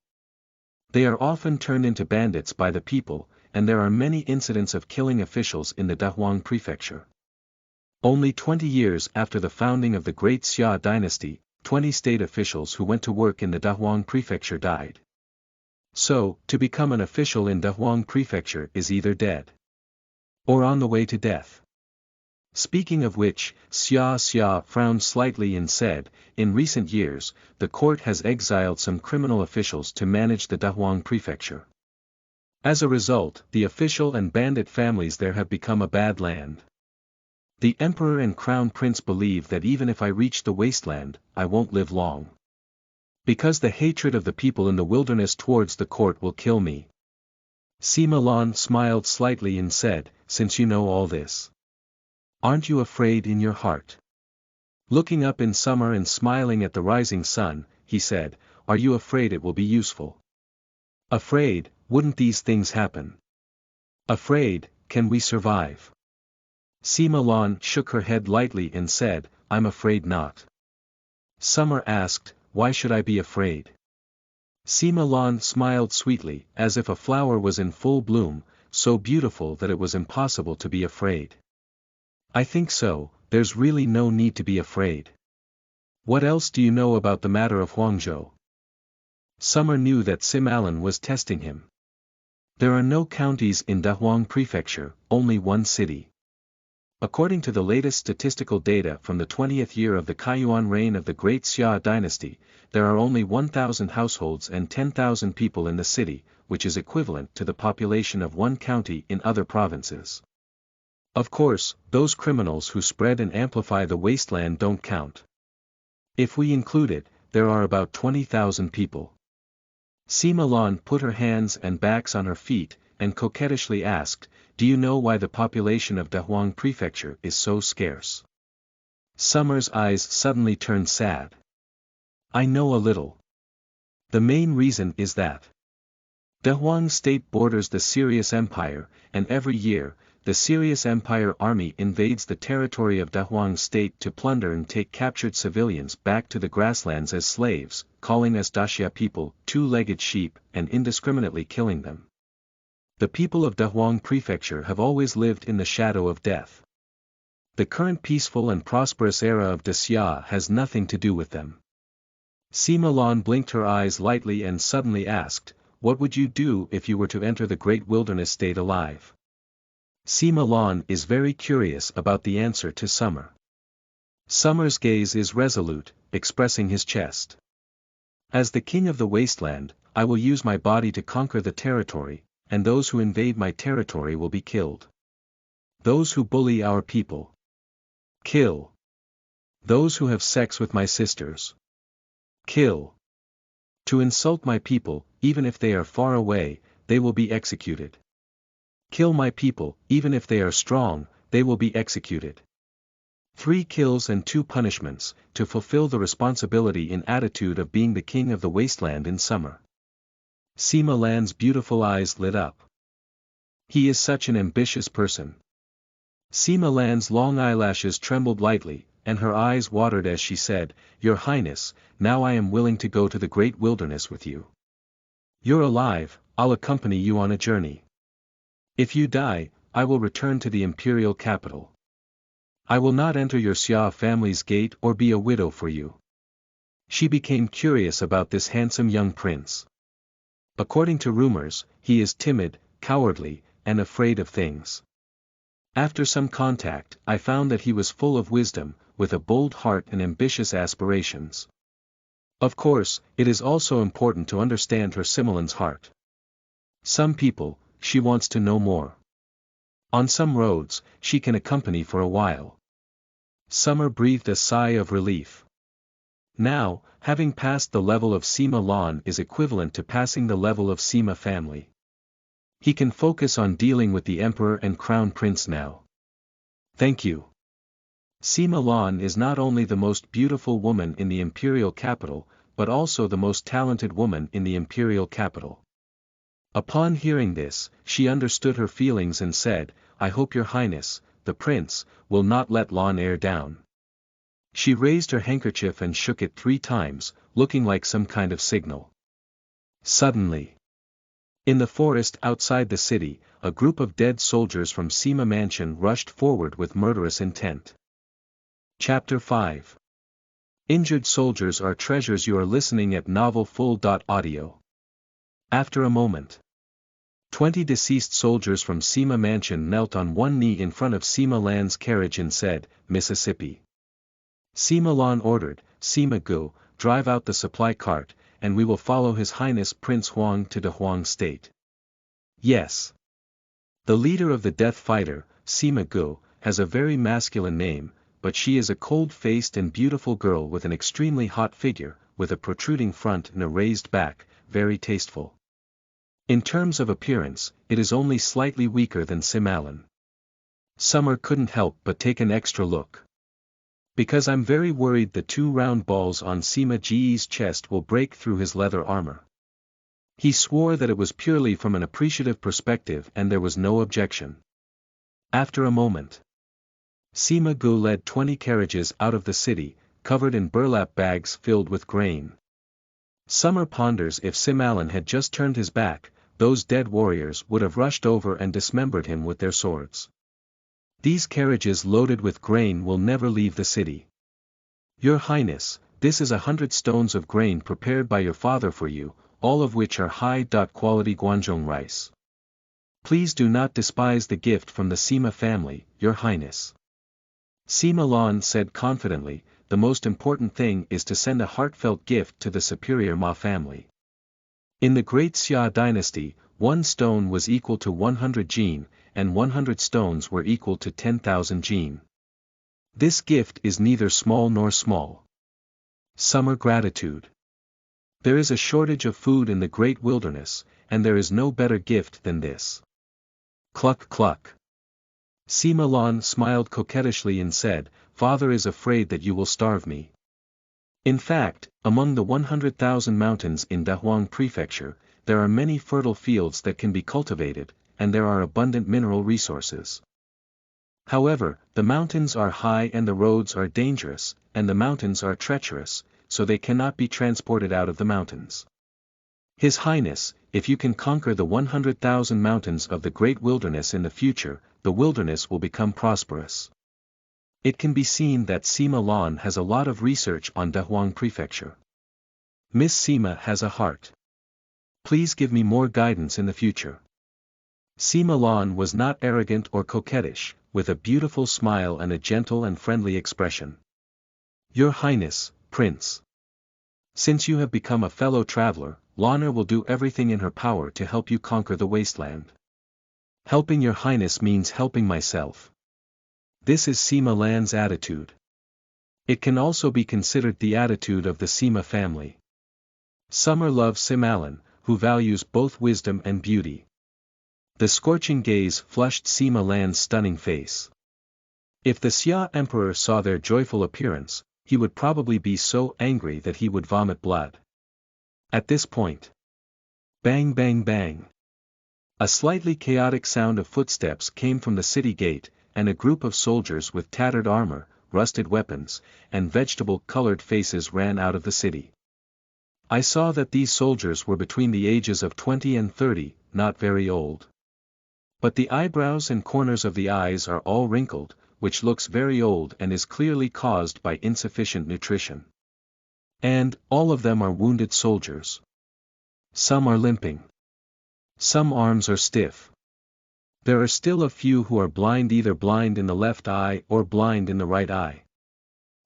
They are often turned into bandits by the people, and there are many incidents of killing officials in the Dahuang prefecture. Only 20 years after the founding of the Great Xia dynasty, 20 state officials who went to work in the Dahuang prefecture died. So, to become an official in Dahuang prefecture is either dead or on the way to death. Speaking of which, Xia frowned slightly and said, "In recent years, the court has exiled some criminal officials to manage the Dahuang prefecture. As a result, the official and bandit families there have become a bad land. The emperor and crown prince believe that even if I reach the wasteland, I won't live long. Because the hatred of the people in the wilderness towards the court will kill me. Sima Lan smiled slightly and said, since you know all this, aren't you afraid in your heart? Looking up in summer and smiling at the rising sun, he said, are you afraid it will be useful? Afraid, wouldn't these things happen? Afraid, can we survive? Sima Lan shook her head lightly and said, I'm afraid not. Summer asked, why should I be afraid? Sima Lan smiled sweetly, as if a flower was in full bloom, so beautiful that it was impossible to be afraid. I think so, there's really no need to be afraid. What else do you know about the matter of Huangzhou? Summer knew that Sim Allen was testing him. There are no counties in Dahuang Prefecture, only one city. According to the latest statistical data from the 20th year of the Kaiyuan reign of the Great Xia dynasty, there are only 1,000 households and 10,000 people in the city, which is equivalent to the population of one county in other provinces. Of course, those criminals who spread and amplify the wasteland don't count. If we include it, there are about 20,000 people. Sima Lan put her hands and backs on her feet, and coquettishly asked, do you know why the population of Dahuang Prefecture is so scarce? Summer's eyes suddenly turned sad. I know a little. The main reason is that Dahuang State borders the Sirius Empire, and every year, the Sirius Empire army invades the territory of Dahuang State to plunder and take captured civilians back to the grasslands as slaves, calling us Daxia people, two-legged sheep, and indiscriminately killing them. The people of Dahuang Prefecture have always lived in the shadow of death. The current peaceful and prosperous era of Daxia has nothing to do with them. Sima Lan blinked her eyes lightly and suddenly asked, what would you do if you were to enter the great wilderness state alive? Sima Lan is very curious about the answer to Summer. Summer's gaze is resolute, expressing his chest. As the king of the wasteland, I will use my body to conquer the territory, and those who invade my territory will be killed. Those who bully our people. Kill. Those who have sex with my sisters. Kill. To insult my people, even if they are far away, they will be executed. Kill my people, even if they are strong, they will be executed. 3 kills and 2 punishments, to fulfill the responsibility in attitude of being the king of the wasteland in summer. Sima Lan's beautiful eyes lit up. He is such an ambitious person. Sima Lan's long eyelashes trembled lightly, and her eyes watered as she said, Your Highness, now I am willing to go to the great wilderness with you. You're alive, I'll accompany you on a journey. If you die, I will return to the imperial capital. I will not enter your Xia family's gate or be a widow for you. She became curious about this handsome young prince. According to rumors, he is timid, cowardly, and afraid of things. After some contact, I found that he was full of wisdom, with a bold heart and ambitious aspirations. Of course, it is also important to understand her Simulan's heart. Some people, she wants to know more. On some roads, she can accompany for a while. Summer breathed a sigh of relief. Now, having passed the level of Sima Lan is equivalent to passing the level of Sima family. He can focus on dealing with the emperor and crown prince now. Thank you. Sima Lan is not only the most beautiful woman in the imperial capital, but also the most talented woman in the imperial capital. Upon hearing this, she understood her feelings and said, I hope your highness, the prince, will not let Lan air down. She raised her handkerchief and shook it 3 times, looking like some kind of signal. Suddenly, in the forest outside the city, a group of dead soldiers from Sima Mansion rushed forward with murderous intent. Chapter 5. Injured soldiers are treasures. You are listening at novelfull.audio. After a moment, 20 deceased soldiers from Sima Mansion knelt on one knee in front of Sima Lan's carriage and said, Mississippi. Sima Lan ordered, Sima Gu, drive out the supply cart, and we will follow His Highness Prince Huang to Dahuang State. Yes. The leader of the death fighter, Sima Gu, has a very masculine name, but she is a cold-faced and beautiful girl with an extremely hot figure, with a protruding front and a raised back, very tasteful. In terms of appearance, it is only slightly weaker than Simalin. Summer couldn't help but take an extra look. Because I'm very worried the 2 round balls on Sima Ji's chest will break through his leather armor. He swore that it was purely from an appreciative perspective and there was no objection. After a moment, Sima Gu led 20 carriages out of the city, covered in burlap bags filled with grain. Summer ponders if Simalin had just turned his back, those dead warriors would have rushed over and dismembered him with their swords. These carriages loaded with grain will never leave the city. Your Highness, this is 100 stones of grain prepared by your father for you, all of which are high-quality Guangzhong rice. Please do not despise the gift from the Sima family, Your Highness. Sima Lan said confidently, the most important thing is to send a heartfelt gift to the superior Ma family. In the Great Xia dynasty, 1 stone was equal to 100 jin, and 100 stones were equal to 10,000 jin. This gift is neither small nor small. Summer gratitude. There is a shortage of food in the great wilderness, and there is no better gift than this. Cluck cluck. Sima Lan smiled coquettishly and said, Father is afraid that you will starve me. In fact, among the 100,000 mountains in Dahuang Prefecture, there are many fertile fields that can be cultivated, and there are abundant mineral resources. However, the mountains are high and the roads are dangerous, and the mountains are treacherous, so they cannot be transported out of the mountains. His Highness, if you can conquer the 100,000 mountains of the great wilderness in the future, the wilderness will become prosperous. It can be seen that Sima Lan has a lot of research on Dahuang Prefecture. Miss Sima has a heart. Please give me more guidance in the future. Sima Lan was not arrogant or coquettish, with a beautiful smile and a gentle and friendly expression. Your Highness, Prince. Since you have become a fellow traveler, Lanner will do everything in her power to help you conquer the wasteland. Helping Your Highness means helping myself. This is Sima Lan's attitude. It can also be considered the attitude of the Sima family. Summer loves Simalin, who values both wisdom and beauty. The scorching gaze flushed Sima Lan's stunning face. If the Xia Emperor saw their joyful appearance, he would probably be so angry that he would vomit blood. At this point, bang bang bang. A slightly chaotic sound of footsteps came from the city gate, and a group of soldiers with tattered armor, rusted weapons, and vegetable-colored faces ran out of the city. I saw that these soldiers were between the ages of 20 and 30, not very old. But the eyebrows and corners of the eyes are all wrinkled, which looks very old and is clearly caused by insufficient nutrition. And, all of them are wounded soldiers. Some are limping. Some arms are stiff. There are still a few who are blind, either blind in the left eye or blind in the right eye.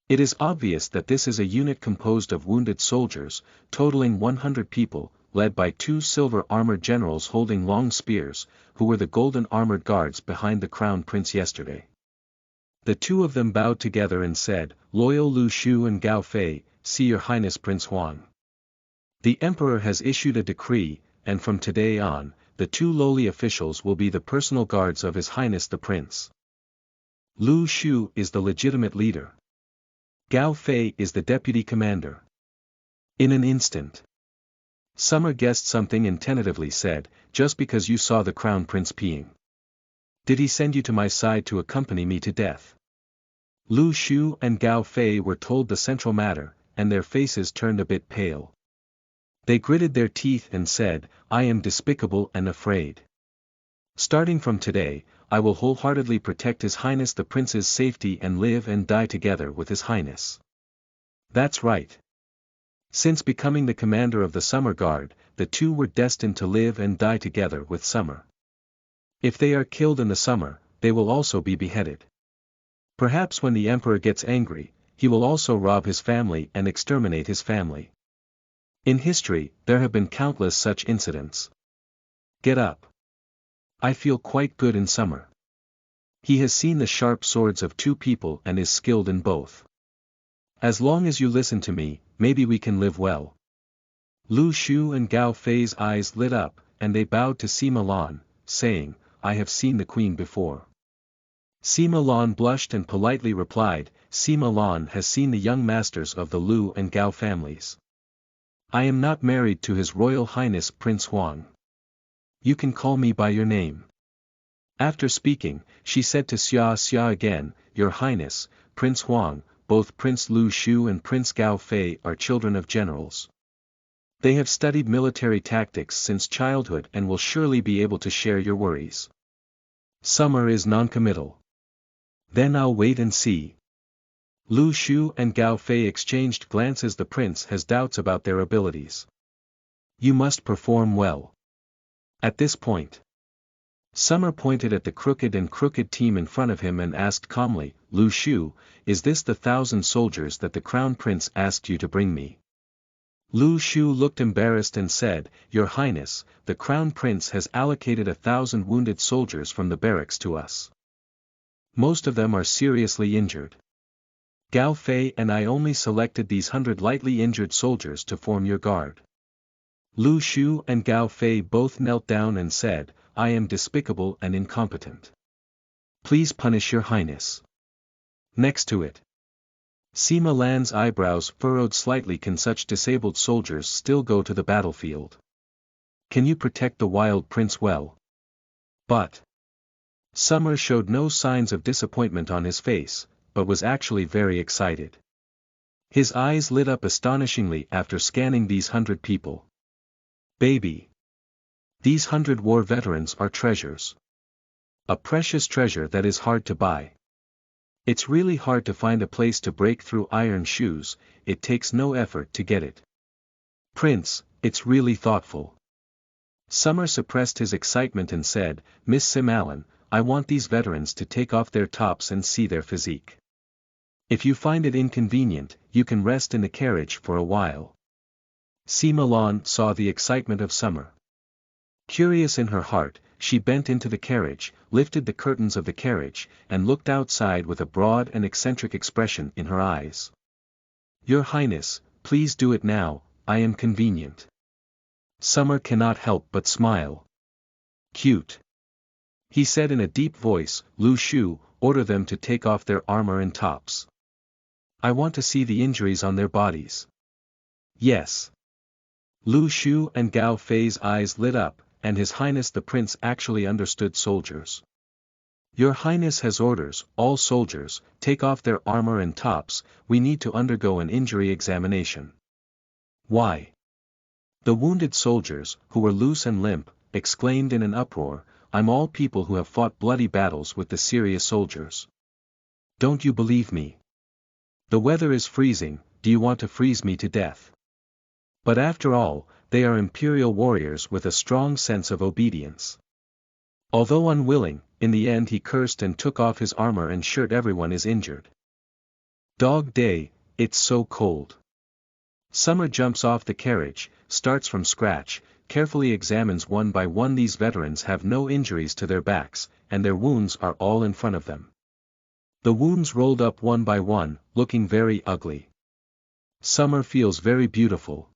It is obvious that this is a unit composed of wounded soldiers, totaling 100 people, led by 2 silver-armored generals holding long spears, who were the golden armored guards behind the crown prince yesterday. The 2 of them bowed together and said, Loyal Lu Shu and Gao Fei, see Your Highness Prince Huang. The Emperor has issued a decree, and from today on, the 2 lowly officials will be the personal guards of His Highness the Prince. Lu Shu is the legitimate leader. Gao Fei is the deputy commander. In an instant, Summer guessed something and tentatively said, just because you saw the crown prince peeing. Did he send you to my side to accompany me to death? Lu Shu and Gao Fei were told the central matter, and their faces turned a bit pale. They gritted their teeth and said, I am despicable and afraid. Starting from today, I will wholeheartedly protect His Highness the Prince's safety and live and die together with His Highness. That's right. Since becoming the commander of the Summer Guard, the 2 were destined to live and die together with Summer. If they are killed in the summer, they will also be beheaded. Perhaps when the Emperor gets angry, he will also rob his family and exterminate his family. In history, there have been countless such incidents. Get up. I feel quite good in summer. He has seen the sharp swords of two people and is skilled in both. As long as you listen to me, maybe we can live well. Lu Shu and Gao Fei's eyes lit up, and they bowed to Sima Lan, saying, I have seen the queen before. Sima Lan blushed and politely replied, Sima Lan has seen the young masters of the Lu and Gao families. I am not married to His Royal Highness Prince Huang. You can call me by your name. After speaking, she said to Xia again, Your Highness, Prince Huang, both Prince Lu Shu and Prince Gao Fei are children of generals. They have studied military tactics since childhood and will surely be able to share your worries. Summer is non-committal. Then I'll wait and see. Lu Shu and Gao Fei exchanged glances. The prince has doubts about their abilities. You must perform well. At this point, Summer pointed at the crooked team in front of him and asked calmly, Lu Shu, is this the 1,000 soldiers that the crown prince asked you to bring me? Lu Shu looked embarrassed and said, Your Highness, the crown prince has allocated 1,000 wounded soldiers from the barracks to us. Most of them are seriously injured. Gao Fei and I only selected these 100 lightly injured soldiers to form your guard. Lu Shu and Gao Fei both knelt down and said, I am despicable and incompetent. Please punish your highness. Next to it, Sima Lan's eyebrows furrowed slightly. Can such disabled soldiers still go to the battlefield? Can you protect the wild prince well? But Summer showed no signs of disappointment on his face, but was actually very excited. His eyes lit up astonishingly after scanning these 100 people. Baby! These 100 war veterans are treasures. A precious treasure that is hard to buy. It's really hard to find a place to break through iron shoes, it takes no effort to get it. Prince, it's really thoughtful. Summer suppressed his excitement and said, Miss Simalan, I want these veterans to take off their tops and see their physique. If you find it inconvenient, you can rest in the carriage for a while. Sima Lan saw the excitement of Summer. Curious in her heart, she bent into the carriage, lifted the curtains of the carriage, and looked outside with a broad and eccentric expression in her eyes. Your Highness, please do it now, I am convenient. Summer cannot help but smile. Cute. He said in a deep voice, Lu Shu, order them to take off their armor and tops. I want to see the injuries on their bodies. Yes. Lu Shu and Gao Fei's eyes lit up, and His Highness the Prince actually understood soldiers. Your Highness has orders, all soldiers, take off their armor and tops, we need to undergo an injury examination. Why? The wounded soldiers, who were loose and limp, exclaimed in an uproar, I'm all people who have fought bloody battles with the serious soldiers. Don't you believe me? The weather is freezing, do you want to freeze me to death? But after all, they are imperial warriors with a strong sense of obedience. Although unwilling, in the end he cursed and took off his armor and shirt. Everyone is injured. Dog day, it's so cold. Summer jumps off the carriage, starts from scratch, carefully examines one by one. These veterans have no injuries to their backs, and their wounds are all in front of them. The wounds rolled up one by one, looking very ugly. Summer feels very beautiful.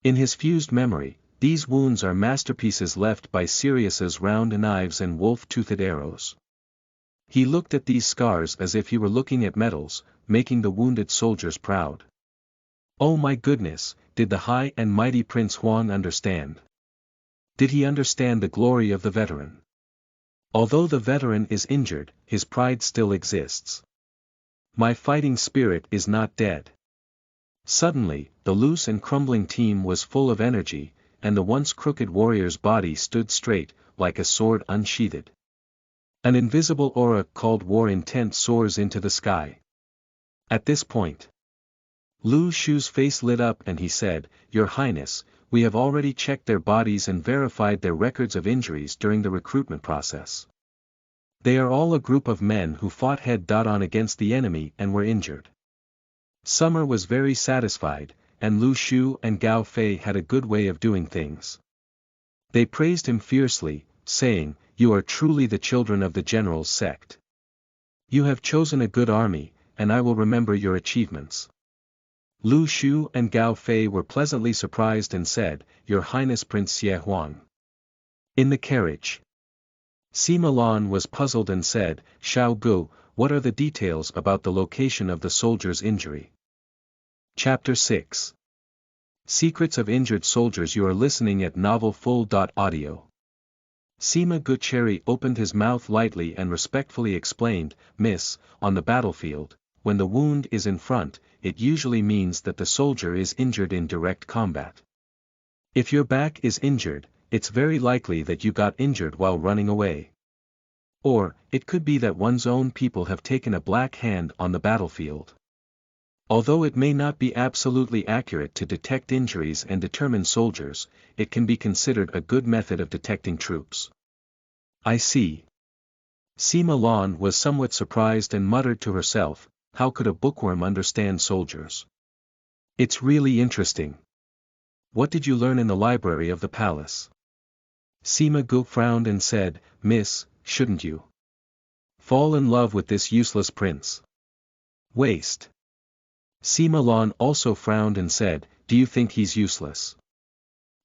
In his fused memory, these wounds are masterpieces left by Sirius's round knives and wolf-toothed arrows. He looked at these scars as if he were looking at medals, making the wounded soldiers proud. Oh my goodness, did the high and mighty Prince Huang understand? Did he understand the glory of the veteran? Although the veteran is injured, his pride still exists. My fighting spirit is not dead. Suddenly, the loose and crumbling team was full of energy, and the once crooked warrior's body stood straight, like a sword unsheathed. An invisible aura called war intent soars into the sky. At this point, Lu Shu's face lit up and he said, Your Highness, we have already checked their bodies and verified their records of injuries during the recruitment process. They are all a group of men who fought head-on against the enemy and were injured. Summer was very satisfied, and Lu Shu and Gao Fei had a good way of doing things. They praised him fiercely, saying, you are truly the children of the general's sect. You have chosen a good army, and I will remember your achievements. Lu Shu and Gao Fei were pleasantly surprised and said, Your Highness Prince Xie Huang. In the carriage. Sima Lan was puzzled and said, Xiao Gu, what are the details about the location of the soldier's injury? Chapter 6. Secrets of Injured Soldiers. You are listening at novelfull.audio. Sima Gucherry opened his mouth lightly and respectfully explained, Miss, on the battlefield, when the wound is in front, it usually means that the soldier is injured in direct combat. If your back is injured, it's very likely that you got injured while running away. Or, it could be that one's own people have taken a black hand on the battlefield. Although it may not be absolutely accurate to detect injuries and determine soldiers, it can be considered a good method of detecting troops. I see. Sima Lan was somewhat surprised and muttered to herself, how could a bookworm understand soldiers? It's really interesting. What did you learn in the library of the palace? Sima Gu frowned and said, Miss, shouldn't you fall in love with this useless prince? Waste. Sima Lan also frowned and said, do you think he's useless?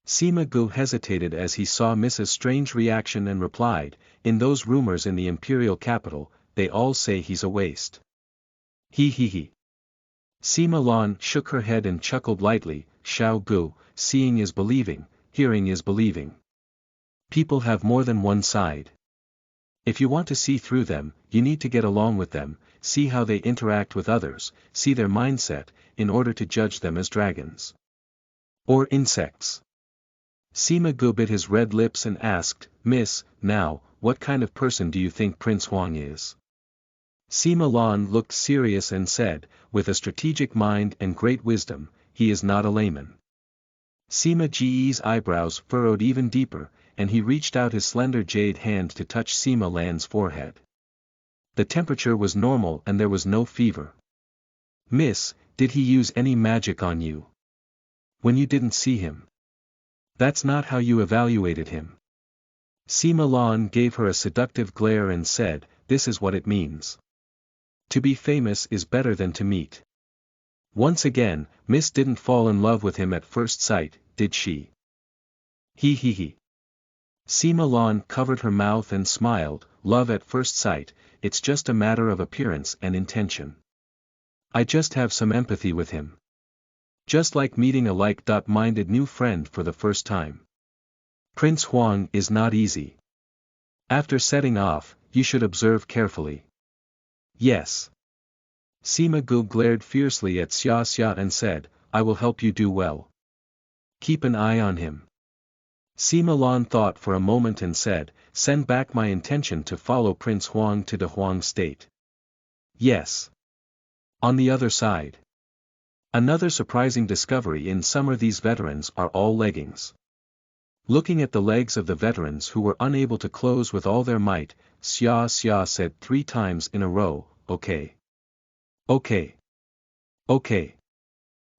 Sima Gu hesitated as he saw Mrs. Strange's reaction and replied, in those rumors in the imperial capital, they all say he's a waste. He. Sima Lan shook her head and chuckled lightly, Xiao Gu, seeing is believing, hearing is believing. People have more than one side. If you want to see through them, you need to get along with them, see how they interact with others, see their mindset, in order to judge them as dragons. Or insects. Sima Gu bit his red lips and asked, Miss, now, what kind of person do you think Prince Huang is? Sima Lan looked serious and said, with a strategic mind and great wisdom, he is not a layman. Sima Ge's eyebrows furrowed even deeper, and he reached out his slender jade hand to touch Sima Lan's forehead. The temperature was normal and there was no fever. Miss, did he use any magic on you? When you didn't see him? That's not how you evaluated him. Sima Lan gave her a seductive glare and said, this is what it means. To be famous is better than to meet. Once again, Miss didn't fall in love with him at first sight, did she? He. Sima Lan covered her mouth and smiled, love at first sight, it's just a matter of appearance and intention. I just have some empathy with him. Just like meeting a like-minded new friend for the first time. Prince Huang is not easy. After setting off, you should observe carefully. Yes. Sima Gu glared fiercely at Xia and said, I will help you do well. Keep an eye on him. Sima Lan thought for a moment and said, send back my intention to follow Prince Huang to the Huang state. Yes. On the other side. Another surprising discovery in summer, these veterans are all leggings. Looking at the legs of the veterans who were unable to close with all their might, Xia said 3 times in a row, okay. Okay. Okay.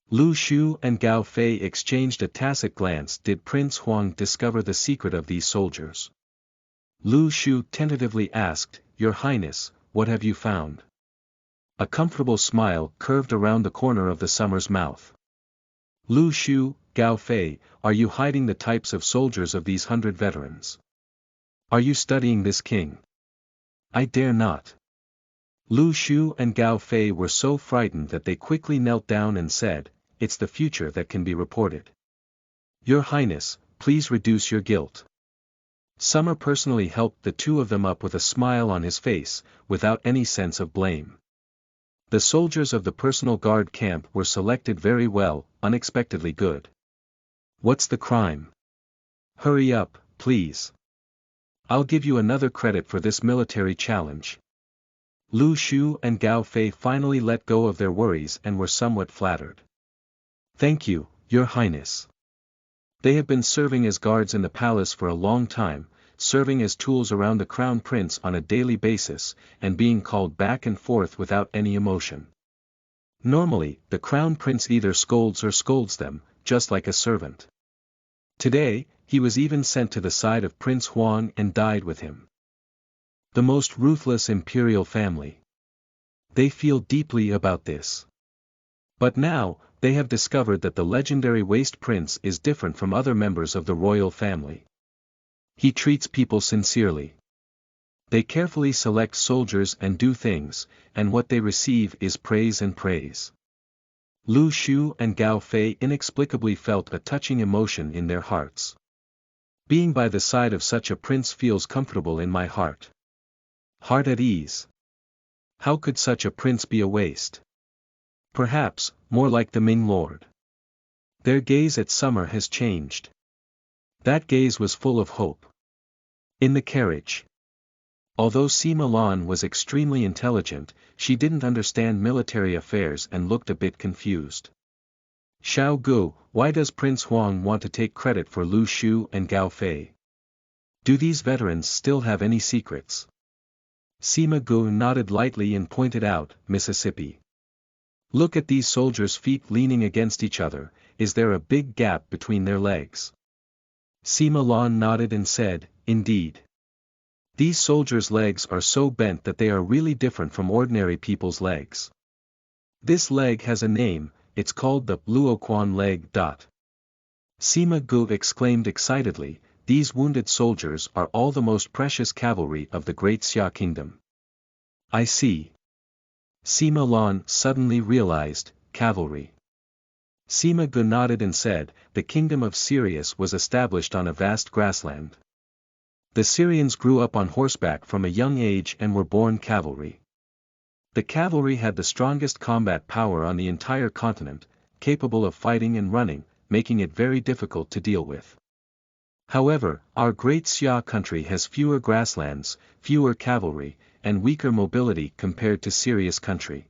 Lu Shu and Gao Fei exchanged a tacit glance. Did Prince Huang discover the secret of these soldiers? Lu Shu tentatively asked, Your Highness, what have you found? A comfortable smile curved around the corner of the summer's mouth. Lu Shu, Gao Fei, are you hiding the types of soldiers of these 100 veterans? Are you studying this king? I dare not. Lu Shu and Gao Fei were so frightened that they quickly knelt down and said, it's the future that can be reported. Your Highness, please reduce your guilt. Summer personally helped the 2 of them up with a smile on his face, without any sense of blame. The soldiers of the personal guard camp were selected very well, unexpectedly good. What's the crime? Hurry up, please. I'll give you another credit for this military challenge. Lu Shu and Gao Fei finally let go of their worries and were somewhat flattered. Thank you, Your Highness. They have been serving as guards in the palace for a long time, serving as tools around the crown prince on a daily basis, and being called back and forth without any emotion. Normally, the crown prince either scolds or scolds them, just like a servant. Today, He was even sent to the side of Prince Huang and died with him. The most ruthless imperial family. They feel deeply about this. But now, they have discovered that the legendary Waste Prince is different from other members of the royal family. He treats people sincerely. They carefully select soldiers and do things, and what they receive is praise and praise. Lu Shu and Gao Fei inexplicably felt a touching emotion in their hearts. Being by the side of such a prince feels comfortable in my heart. Heart at ease. How could such a prince be a waste? Perhaps, more like the Ming Lord. Their gaze at Summer has changed. That gaze was full of hope. In the carriage. Although Sima Lan was extremely intelligent, she didn't understand military affairs and looked a bit confused. Xiao Gu, why does Prince Huang want to take credit for Lu Shu and Gao Fei? Do these veterans still have any secrets? Sima Gu nodded lightly and pointed out, Mississippi. Look at these soldiers' feet leaning against each other, is there a big gap between their legs? Sima Lan nodded and said, indeed. These soldiers' legs are so bent that they are really different from ordinary people's legs. This leg has a name, it's called the Luoquan leg. Sima Gu exclaimed excitedly, these wounded soldiers are all the most precious cavalry of the great Xia kingdom. I see. Sima Lan suddenly realized, cavalry. Sima Gu nodded and said, the kingdom of Sirius was established on a vast grassland. The Syrians grew up on horseback from a young age and were born cavalry. The cavalry had the strongest combat power on the entire continent, capable of fighting and running, making it very difficult to deal with. However, our great Xia country has fewer grasslands, fewer cavalry, and weaker mobility compared to Sirius country.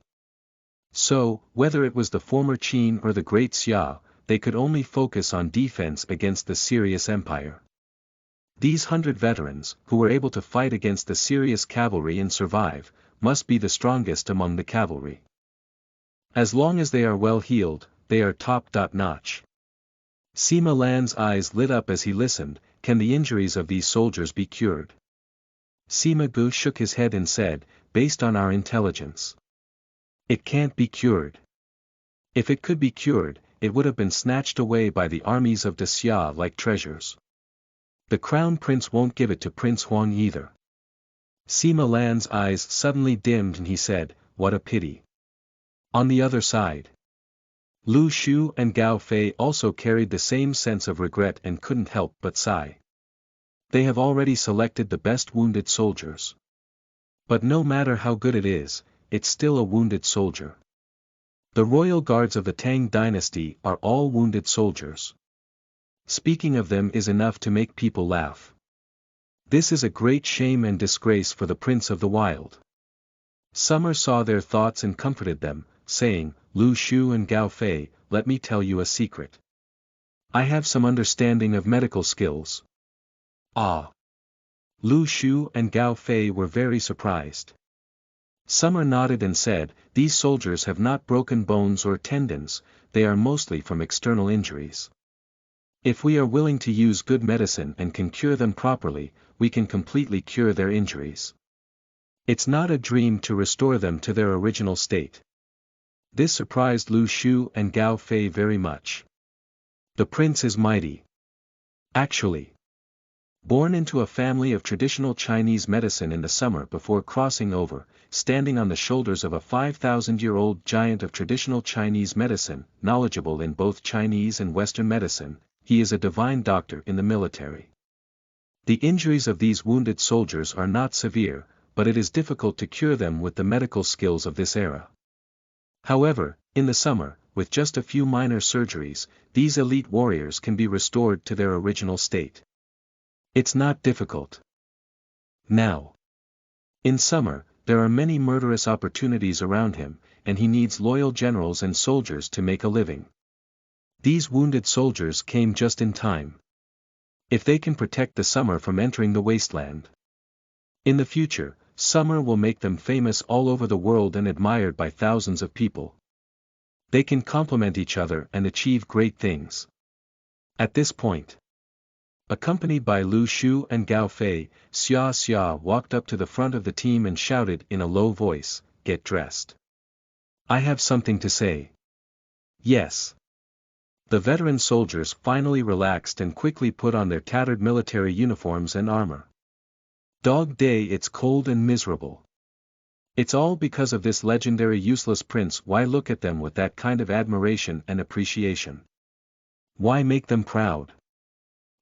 So, whether it was the former Qin or the great Xia, they could only focus on defense against the Sirius Empire. These 100 veterans, who were able to fight against the Sirius cavalry and survive, must be the strongest among the cavalry. As long as they are well healed, they are top-notch. Sima Lan's eyes lit up as he listened, can the injuries of these soldiers be cured? Sima Gu shook his head and said, based on our intelligence. It can't be cured. If it could be cured, it would have been snatched away by the armies of Xia like treasures. The crown prince won't give it to Prince Huang either. Sima Lan's eyes suddenly dimmed and he said, what a pity. On the other side. Lu Shu and Gao Fei also carried the same sense of regret and couldn't help but sigh. They have already selected the best wounded soldiers. But no matter how good it is, it's still a wounded soldier. The royal guards of the Tang dynasty are all wounded soldiers. Speaking of them is enough to make people laugh. This is a great shame and disgrace for the Prince of the Wild. Summer saw their thoughts and comforted them, saying, Lu Shu and Gao Fei, let me tell you a secret. I have some understanding of medical skills. Ah! Lu Shu and Gao Fei were very surprised. Summer nodded and said, these soldiers have not broken bones or tendons, they are mostly from external injuries. If we are willing to use good medicine and can cure them properly, we can completely cure their injuries. It's not a dream to restore them to their original state. This surprised Lu Shu and Gao Fei very much. The prince is mighty. Actually. Born into a family of traditional Chinese medicine in the summer before crossing over, standing on the shoulders of a 5,000-year-old giant of traditional Chinese medicine, knowledgeable in both Chinese and Western medicine, he is a divine doctor in the military. The injuries of these wounded soldiers are not severe, but it is difficult to cure them with the medical skills of this era. However, in the summer, with just a few minor surgeries, these elite warriors can be restored to their original state. It's not difficult. Now. In summer, there are many murderous opportunities around him, and he needs loyal generals and soldiers to make a living. These wounded soldiers came just in time. If they can protect the summer from entering the wasteland. In the future, summer will make them famous all over the world and admired by thousands of people. They can complement each other and achieve great things. At this point, Accompanied by Lu Shu and Gao Fei, Xia Xia walked up to the front of the team and shouted in a low voice, "Get dressed. I have something to say." Yes. The veteran soldiers finally relaxed and quickly put on their tattered military uniforms and armor. Dog day, it's cold and miserable. It's all because of this legendary useless prince. Why look at them with that kind of admiration and appreciation? Why make them proud?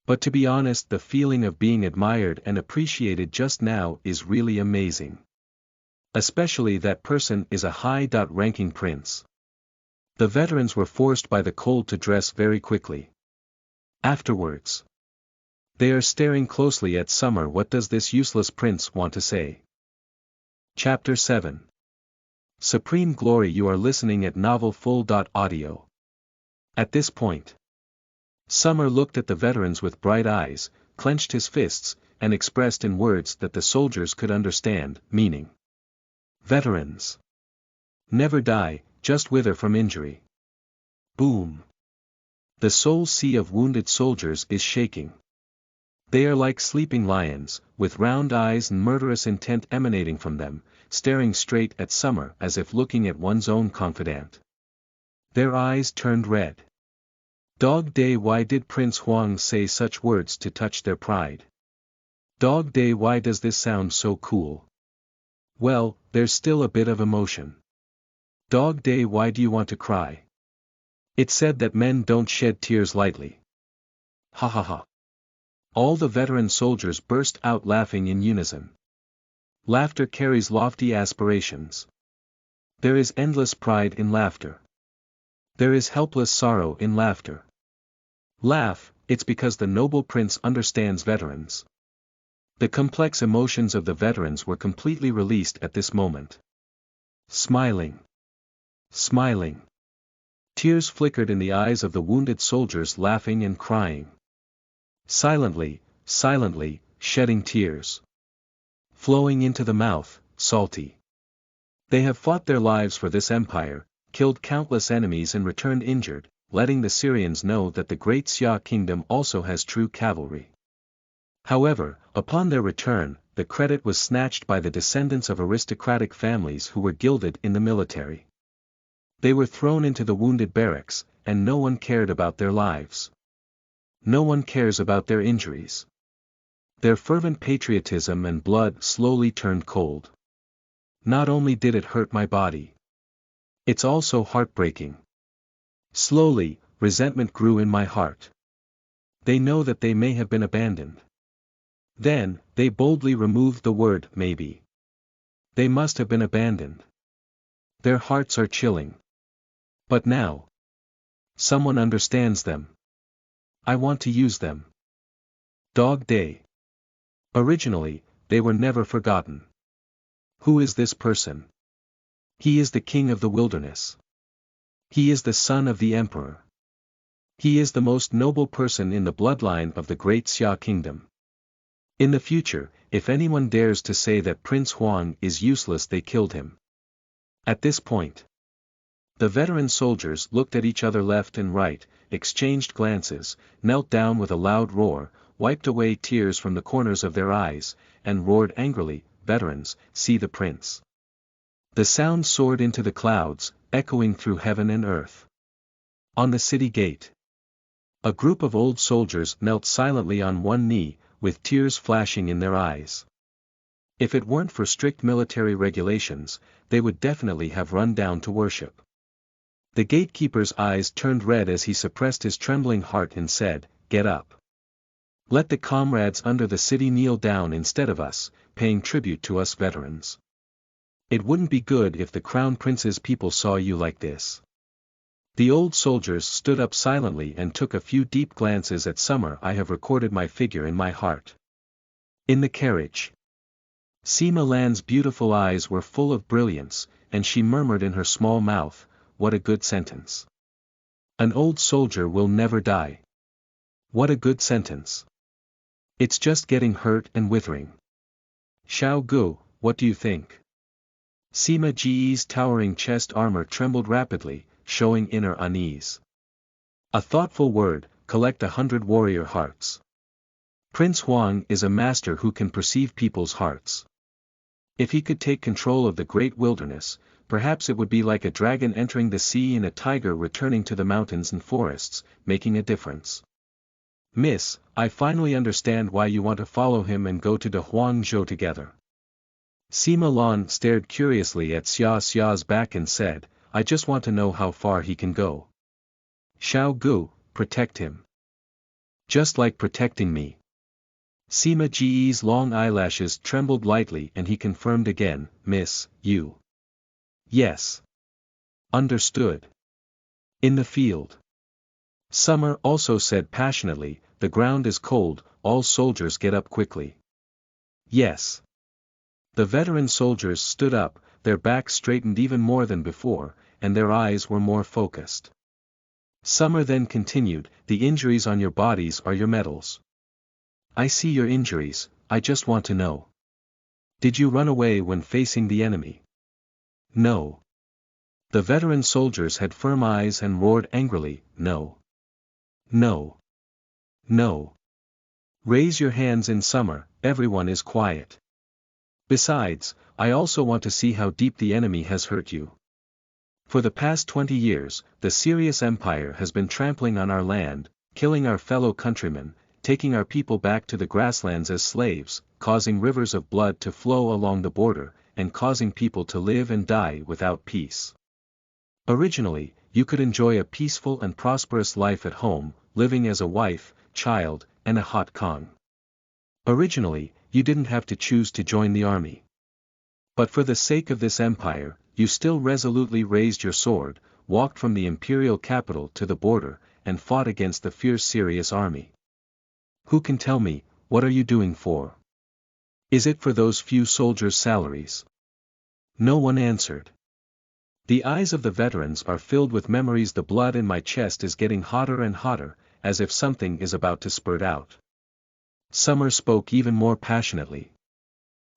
But to be honest, the feeling of being admired and appreciated just now is really amazing. Especially that person is a high-ranking prince. The veterans were forced by the cold to dress very quickly. Afterwards, they are staring closely at Summer. What does this useless prince want to say? Chapter 7. Supreme Glory. You are listening at Novel Full.audio. At this point, Summer looked at the veterans with bright eyes, clenched his fists, and expressed in words that the soldiers could understand, meaning, "Veterans never die, just wither from injury." Boom. The soul sea of wounded soldiers is shaking. They are like sleeping lions, with round eyes and murderous intent emanating from them, staring straight at Summer as if looking at one's own confidant. Their eyes turned red. Dog day, why did Prince Huang say such words to touch their pride? Dog day, why does this sound so cool? Well, there's still a bit of emotion. Dog day, why do you want to cry? It's said that men don't shed tears lightly. Ha ha ha. All the veteran soldiers burst out laughing in unison. Laughter carries lofty aspirations. There is endless pride in laughter. There is helpless sorrow in laughter. Laugh, it's because the noble prince understands veterans. The complex emotions of the veterans were completely released at this moment. Smiling. Smiling. Tears flickered in the eyes of the wounded soldiers, laughing and crying. Silently, silently, shedding tears. Flowing into the mouth, salty. They have fought their lives for this empire, killed countless enemies and returned injured, letting the Syrians know that the great Xia kingdom also has true cavalry. However, upon their return, the credit was snatched by the descendants of aristocratic families who were gilded in the military. They were thrown into the wounded barracks, and no one cared about their lives. No one cares about their injuries. Their fervent patriotism and blood slowly turned cold. Not only did it hurt my body, it's also heartbreaking. Slowly, resentment grew in my heart. They know that they may have been abandoned. Then, they boldly removed the word maybe. They must have been abandoned. Their hearts are chilling. But now, someone understands them. I want to use them. Dog day. Originally, they were never forgotten. Who is this person? He is the king of the wilderness. He is the son of the emperor. He is the most noble person in the bloodline of the great Xia kingdom. In the future, if anyone dares to say that Prince Huang is useless, they killed him. At this point, the veteran soldiers looked at each other left and right, exchanged glances, knelt down with a loud roar, wiped away tears from the corners of their eyes, and roared angrily, "Veterans, see the prince." The sound soared into the clouds, echoing through heaven and earth. On the city gate, a group of old soldiers knelt silently on one knee, with tears flashing in their eyes. If it weren't for strict military regulations, they would definitely have run down to worship. The gatekeeper's eyes turned red as he suppressed his trembling heart and said, "Get up. Let the comrades under the city kneel down instead of us, paying tribute to us veterans. It wouldn't be good if the crown prince's people saw you like this." The old soldiers stood up silently and took a few deep glances at Summer. I have recorded my figure in my heart. In the carriage, Sima Lan's beautiful eyes were full of brilliance, and she murmured in her small mouth, "What a good sentence. An old soldier will never die. What a good sentence. It's just getting hurt and withering." Xiao Gu, what do you think? Sima Ji's towering chest armor trembled rapidly, showing inner unease. A thoughtful word, collect 100 warrior hearts. Prince Huang is a master who can perceive people's hearts. If he could take control of the great wilderness, perhaps it would be like a dragon entering the sea and a tiger returning to the mountains and forests, making a difference. Miss, I finally understand why you want to follow him and go to De Huangzhou together. Sima Lan stared curiously at Xia Xia's back and said, I just want to know how far he can go. Xiao Gu, protect him. Just like protecting me. Sima Ji's long eyelashes trembled lightly and he confirmed again, Miss, you. Yes. Understood. In the field. Summer also said passionately, the ground is cold, all soldiers get up quickly. Yes. The veteran soldiers stood up, their backs straightened even more than before, and their eyes were more focused. Summer then continued, the injuries on your bodies are your medals. I see your injuries, I just want to know. Did you run away when facing the enemy? No. The veteran soldiers had firm eyes and roared angrily, no. No. No. Raise your hands in Summer, everyone is quiet. Besides, I also want to see how deep the enemy has hurt you. For the past 20 years, the Sirius Empire has been trampling on our land, killing our fellow countrymen, taking our people back to the grasslands as slaves, causing rivers of blood to flow along the border, and causing people to live and die without peace. Originally, you could enjoy a peaceful and prosperous life at home, living as a wife, child, and a hot Kong. Originally, you didn't have to choose to join the army. But for the sake of this empire, you still resolutely raised your sword, walked from the imperial capital to the border, and fought against the fierce Sirius army. Who can tell me, what are you doing for? Is it for those few soldiers' salaries? No one answered. The eyes of the veterans are filled with memories. The blood in my chest is getting hotter and hotter, as if something is about to spurt out. Summer spoke even more passionately.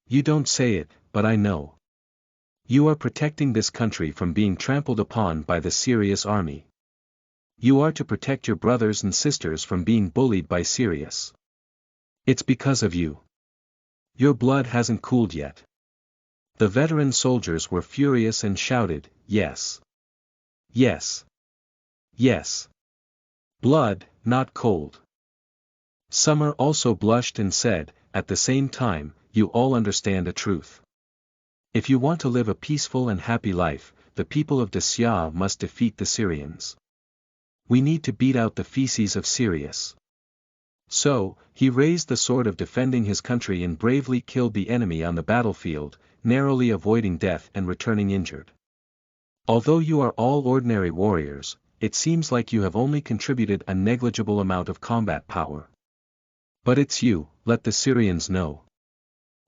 You don't say it, but I know. You are protecting this country from being trampled upon by the Sirius army. You are to protect your brothers and sisters from being bullied by Sirius. It's because of you. Your blood hasn't cooled yet. The veteran soldiers were furious and shouted, yes. Yes. Yes. Blood, not cold. Summer also blushed and said, at the same time, you all understand a truth. If you want to live a peaceful and happy life, the people of Xia must defeat the Syrians. We need to beat out the feces of Sirius. So, he raised the sword of defending his country and bravely killed the enemy on the battlefield, narrowly avoiding death and returning injured. Although you are all ordinary warriors, it seems like you have only contributed a negligible amount of combat power. But it's you, let the Syrians know.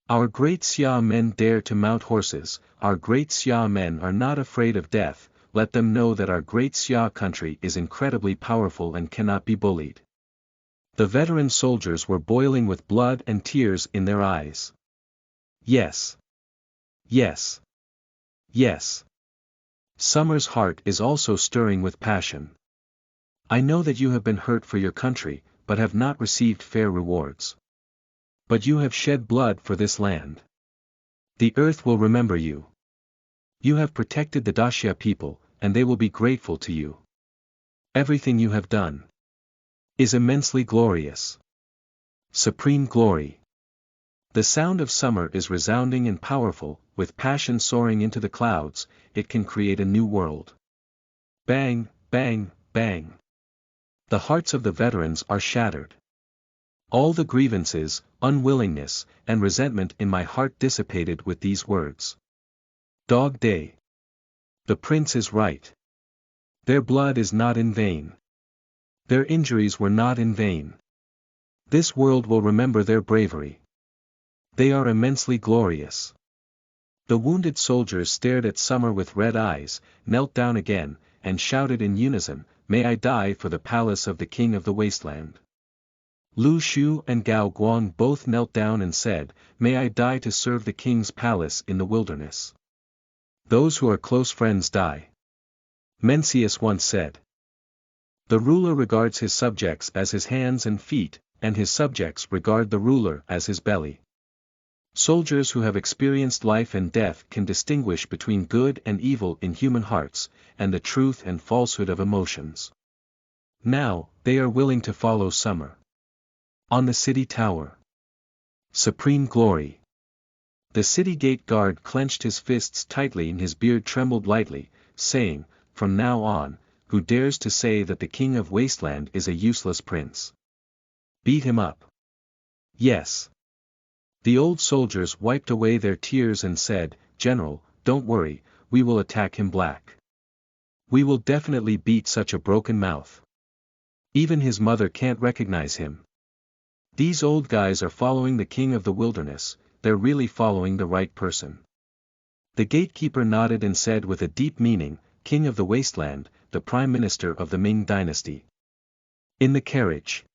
Our great Xia men dare to mount horses, our great Xia men are not afraid of death, let them know that our great Xia country is incredibly powerful and cannot be bullied. The veteran soldiers were boiling with blood and tears in their eyes. Yes. Yes. Yes. Summer's heart is also stirring with passion. I know that you have been hurt for your country, but have not received fair rewards. But you have shed blood for this land. The earth will remember you. You have protected the Daxia people, and they will be grateful to you. Everything you have done is immensely glorious. Supreme glory. The sound of Summer is resounding and powerful, with passion soaring into the clouds, it can create a new world. Bang, bang, bang. The hearts of the veterans are shattered. All the grievances, unwillingness, and resentment in my heart dissipated with these words. Dog Day. The prince is right. Their blood is not in vain. Their injuries were not in vain. This world will remember their bravery. They are immensely glorious. The wounded soldiers stared at Summer with red eyes, knelt down again, and shouted in unison, May I die for the palace of the king of the wasteland. Lu Shu and Gao Guang both knelt down and said, May I die to serve the king's palace in the wilderness. Those who are close friends die. Mencius once said. The ruler regards his subjects as his hands and feet, and his subjects regard the ruler as his belly. Soldiers who have experienced life and death can distinguish between good and evil in human hearts, and the truth and falsehood of emotions. Now, they are willing to follow Summer. On the city tower. Supreme glory. The city gate guard clenched his fists tightly and his beard trembled lightly, saying, "From now on, who dares to say that the king of Wasteland is a useless prince? Beat him up." Yes. The old soldiers wiped away their tears and said, "General, don't worry, we will attack him black. We will definitely beat such a broken mouth. Even his mother can't recognize him. These old guys are following the king of the wilderness, they're really following the right person." The gatekeeper nodded and said with a deep meaning, "King of the Wasteland, the Prime Minister of the Ming Dynasty." In the carriage.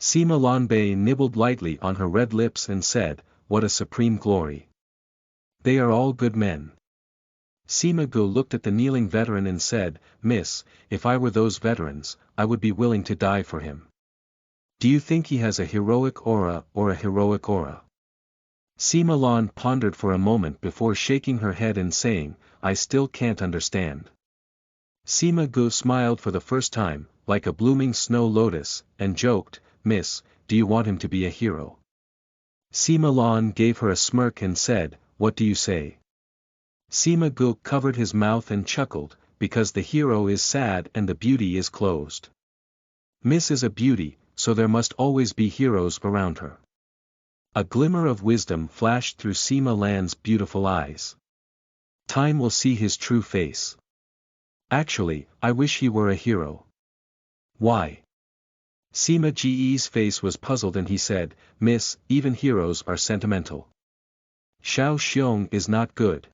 Sima Lanbei nibbled lightly on her red lips and said, "What a supreme glory. They are all good men." Sima Gu looked at the kneeling veteran and said, "Miss, if I were those veterans, I would be willing to die for him. Do you think he has a heroic aura or a heroic aura?" Sima Lan pondered for a moment before shaking her head and saying, "I still can't understand." Sima Gu smiled for the first time, like a blooming snow lotus, and joked, "Miss, do you want him to be a hero?" Sima Lan gave her a smirk and said, "What do you say?" Sima Gu covered his mouth and chuckled, "Because the hero is sad and the beauty is closed. Miss is a beauty, so there must always be heroes around her." A glimmer of wisdom flashed through Sima Lan's beautiful eyes. "Time will see his true face. Actually, I wish he were a hero." "Why?" Sima Ge's face was puzzled and he said, "Miss, even heroes are sentimental. Xiao Xiong is not good."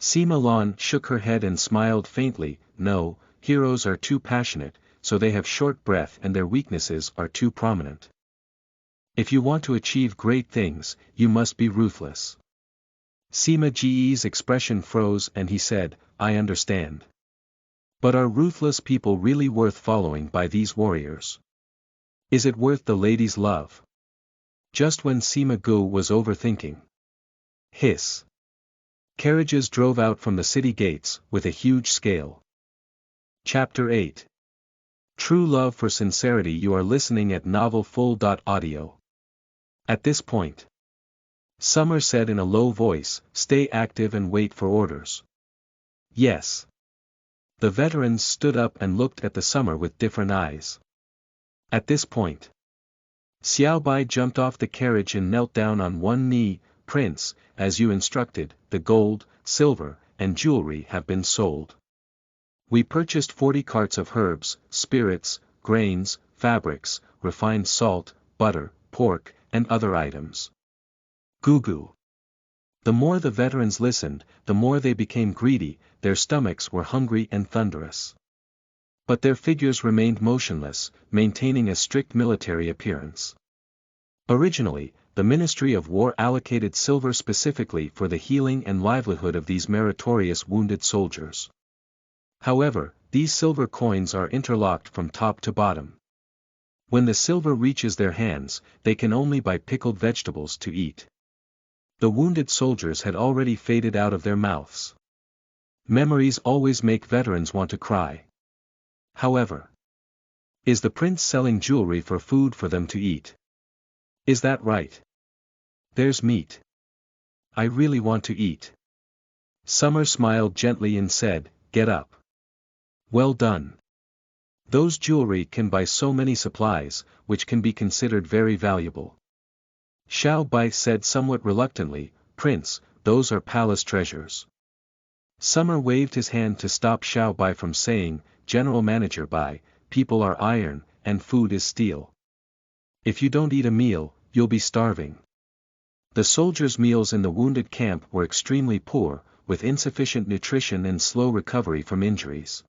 Sima Lan shook her head and smiled faintly, "No, heroes are too passionate, so they have short breath and their weaknesses are too prominent. If you want to achieve great things, you must be ruthless." Sima Ge's expression froze and he said, "I understand. But are ruthless people really worth following by these warriors? Is it worth the lady's love?" Just when Sima Gu was overthinking. Hiss. Carriages drove out from the city gates, with a huge scale. Chapter 8. True Love for Sincerity. You are listening at novelfull.audio. At this point, Summer said in a low voice, "Stay active and wait for orders." Yes. The veterans stood up and looked at the Summer with different eyes. At this point, Xiaobai jumped off the carriage and knelt down on one knee. "Prince, as you instructed, the gold, silver, and jewelry have been sold. We purchased 40 carts of herbs, spirits, grains, fabrics, refined salt, butter, pork, and other items." Gugu. The more the veterans listened, the more they became greedy, their stomachs were hungry and thunderous. But their figures remained motionless, maintaining a strict military appearance. Originally, the Ministry of War allocated silver specifically for the healing and livelihood of these meritorious wounded soldiers. However, these silver coins are interlocked from top to bottom. When the silver reaches their hands, they can only buy pickled vegetables to eat. The wounded soldiers had already faded out of their mouths. Memories always make veterans want to cry. However, is the prince selling jewelry for food for them to eat? Is that right? There's meat. I really want to eat. Summer smiled gently and said, "Get up. Well done. Those jewelry can buy so many supplies, which can be considered very valuable." Xiao Bai said somewhat reluctantly, "Prince, those are palace treasures." Summer waved his hand to stop Xiao Bai from saying, "General Manager Bai, people are iron, and food is steel. If you don't eat a meal, you'll be starving." The soldiers' meals in the wounded camp were extremely poor, with insufficient nutrition and slow recovery from injuries.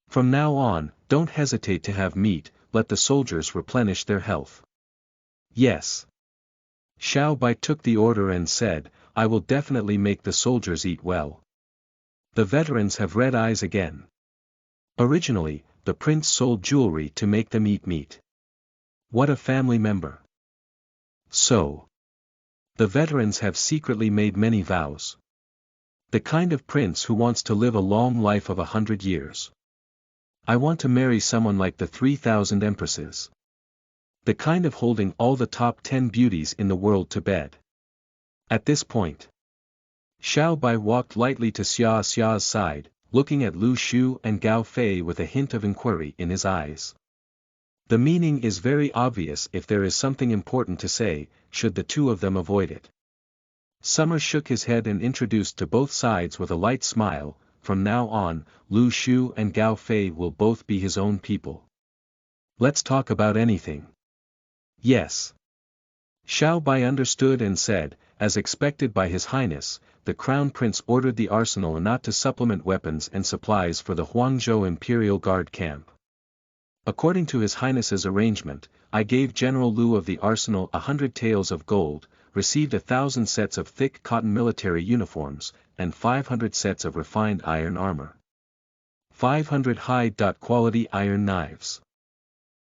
From now on, don't hesitate to have meat, let the soldiers replenish their health. Yes. Xiao Bai took the order and said, "I will definitely make the soldiers eat well." The veterans have red eyes again. Originally, the prince sold jewelry to make them eat meat. What a family member. So. The veterans have secretly made many vows. The kind of prince who wants to live a long life of 100 years. I want to marry someone like the 3,000 empresses. The kind of holding all the top 10 beauties in the world to bed. At this point, Xiao Bai walked lightly to Xia Xia's side, looking at Lu Shu and Gao Fei with a hint of inquiry in his eyes. The meaning is very obvious if there is something important to say, should the two of them avoid it. Summer shook his head and introduced to both sides with a light smile, from now on, Lu Shu and Gao Fei will both be his own people. Let's talk about anything. Yes. Xiao Bai understood and said, as expected by His Highness, the Crown Prince ordered the arsenal not to supplement weapons and supplies for the Huangzhou Imperial Guard camp. According to His Highness's arrangement, I gave General Liu of the arsenal 100 taels of gold, received 1,000 sets of thick cotton military uniforms, and 500 sets of refined iron armor. 500 high-quality iron knives.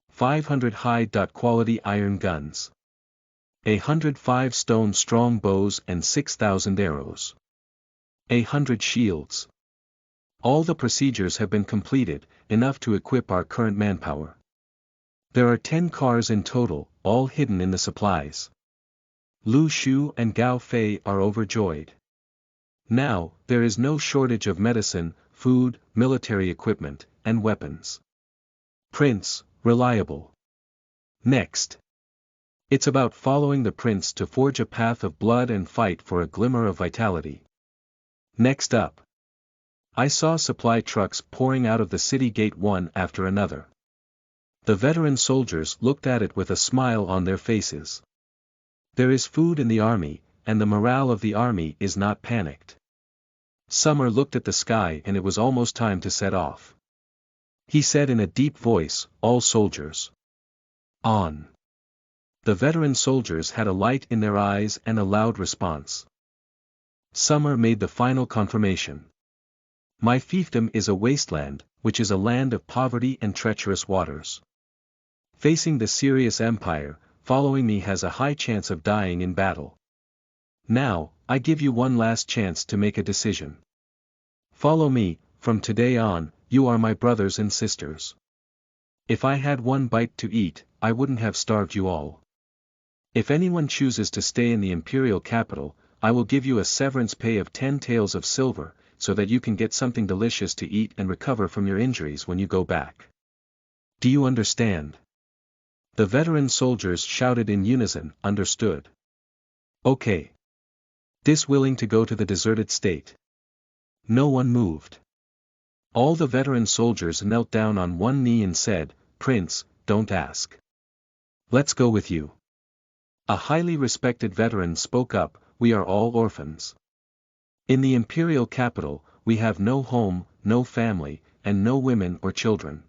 500 high-quality iron guns. 105 stone-strong bows and 6,000 arrows. 100 shields. All the procedures have been completed, enough to equip our current manpower. There are 10 cars in total, all hidden in the supplies. Lu Shu and Gao Fei are overjoyed. Now, there is no shortage of medicine, food, military equipment, and weapons. Prince, reliable. Next. It's about following the prince to forge a path of blood and fight for a glimmer of vitality. Next up. I saw supply trucks pouring out of the city gate one after another. The veteran soldiers looked at it with a smile on their faces. There is food in the army, and the morale of the army is not panicked. Summer looked at the sky and it was almost time to set off. He said in a deep voice, "All soldiers. On." The veteran soldiers had a light in their eyes and a loud response. Summer made the final confirmation. My fiefdom is a wasteland, which is a land of poverty and treacherous waters. Facing the serious empire, following me has a high chance of dying in battle. Now, I give you one last chance to make a decision. Follow me, from today on, you are my brothers and sisters. If I had one bite to eat, I wouldn't have starved you all. If anyone chooses to stay in the imperial capital, I will give you a severance pay of 10 taels of silver, so that you can get something delicious to eat and recover from your injuries when you go back. Do you understand? The veteran soldiers shouted in unison, understood. Okay. This willing to go to the deserted state. No one moved. All the veteran soldiers knelt down on one knee and said, Prince, don't ask. Let's go with you. A highly respected veteran spoke up, we are all orphans. In the imperial capital, we have no home, no family, and no women or children.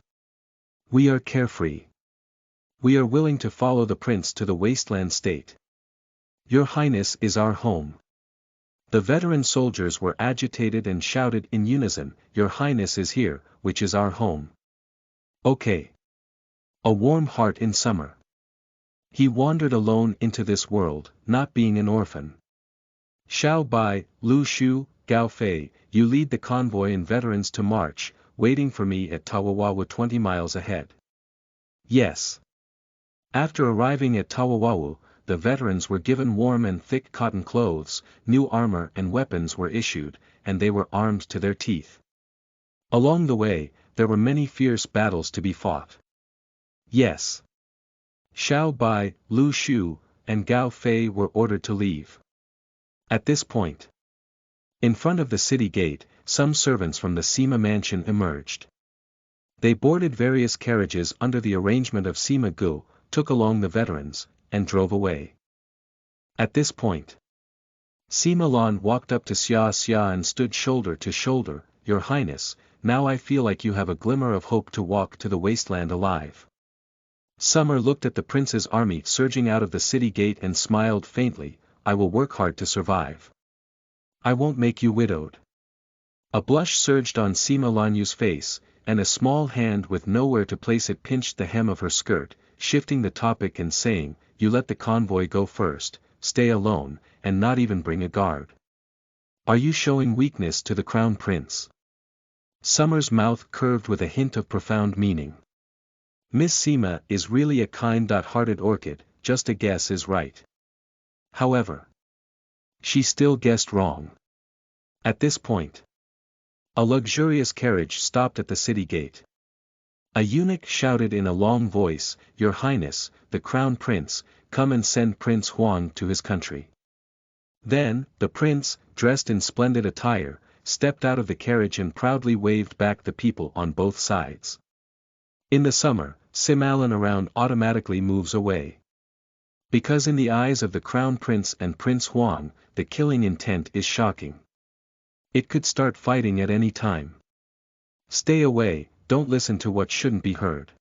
We are carefree. We are willing to follow the prince to the wasteland state. Your Highness is our home. The veteran soldiers were agitated and shouted in unison, Your Highness is here, which is our home. Okay. A warm heart in summer. He wandered alone into this world, not being an orphan. Xiao Bai, Lu Shu, Gao Fei, you lead the convoy and veterans to march, waiting for me at Tawawawu 20 miles ahead. Yes. After arriving at Tawawawu, the veterans were given warm and thick cotton clothes, new armor and weapons were issued, and they were armed to their teeth. Along the way, there were many fierce battles to be fought. Yes. Xiao Bai, Lu Shu, and Gao Fei were ordered to leave. At this point, in front of the city gate, some servants from the Sima mansion emerged. They boarded various carriages under the arrangement of Sima Gu, took along the veterans, and drove away. At this point, Sima Lan walked up to Xia Xia and stood shoulder to shoulder, Your Highness, now I feel like you have a glimmer of hope to walk to the wasteland alive. Summer looked at the prince's army surging out of the city gate and smiled faintly, I will work hard to survive. I won't make you widowed. A blush surged on Sima Lanyu's face, and a small hand with nowhere to place it pinched the hem of her skirt, shifting the topic and saying, "You let the convoy go first, stay alone, and not even bring a guard. Are you showing weakness to the crown prince?" Summer's mouth curved with a hint of profound meaning. Miss Seema is really a kind-hearted orchid, just a guess is right. However, she still guessed wrong. At this point, a luxurious carriage stopped at the city gate. A eunuch shouted in a long voice, "Your Highness, the Crown Prince, come and send Prince Huang to his country." Then, the prince, dressed in splendid attire, stepped out of the carriage and proudly waved back the people on both sides. In the summer, Simalan around automatically moves away. Because in the eyes of the Crown Prince and Prince Huang, the killing intent is shocking. It could start fighting at any time. Stay away, don't listen to what shouldn't be heard.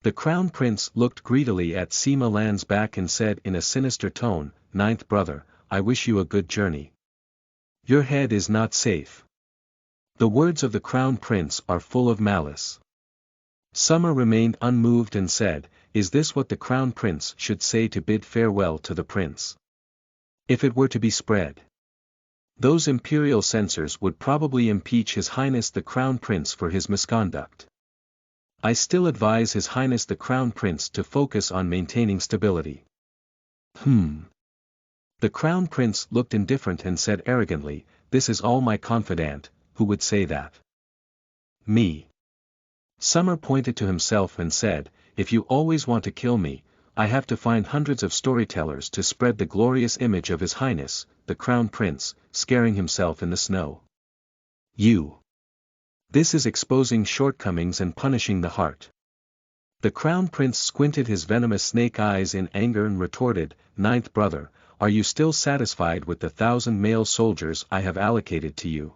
The Crown Prince looked greedily at Sima Lan's back and said in a sinister tone, "Ninth brother, I wish you a good journey. Your head is not safe." The words of the Crown Prince are full of malice. Summer remained unmoved and said, "Is this what the Crown Prince should say to bid farewell to the prince? If it were to be spread, those imperial censors would probably impeach His Highness the Crown Prince for his misconduct. I still advise His Highness the Crown Prince to focus on maintaining stability." The Crown Prince looked indifferent and said arrogantly, "This is all my confidant, who would say that? Me." Summer pointed to himself and said, "If you always want to kill me, I have to find hundreds of storytellers to spread the glorious image of His Highness, the Crown Prince, scaring himself in the snow. You. This is exposing shortcomings and punishing the heart." The Crown Prince squinted his venomous snake eyes in anger and retorted, "Ninth brother, are you still satisfied with the 1,000 male soldiers I have allocated to you?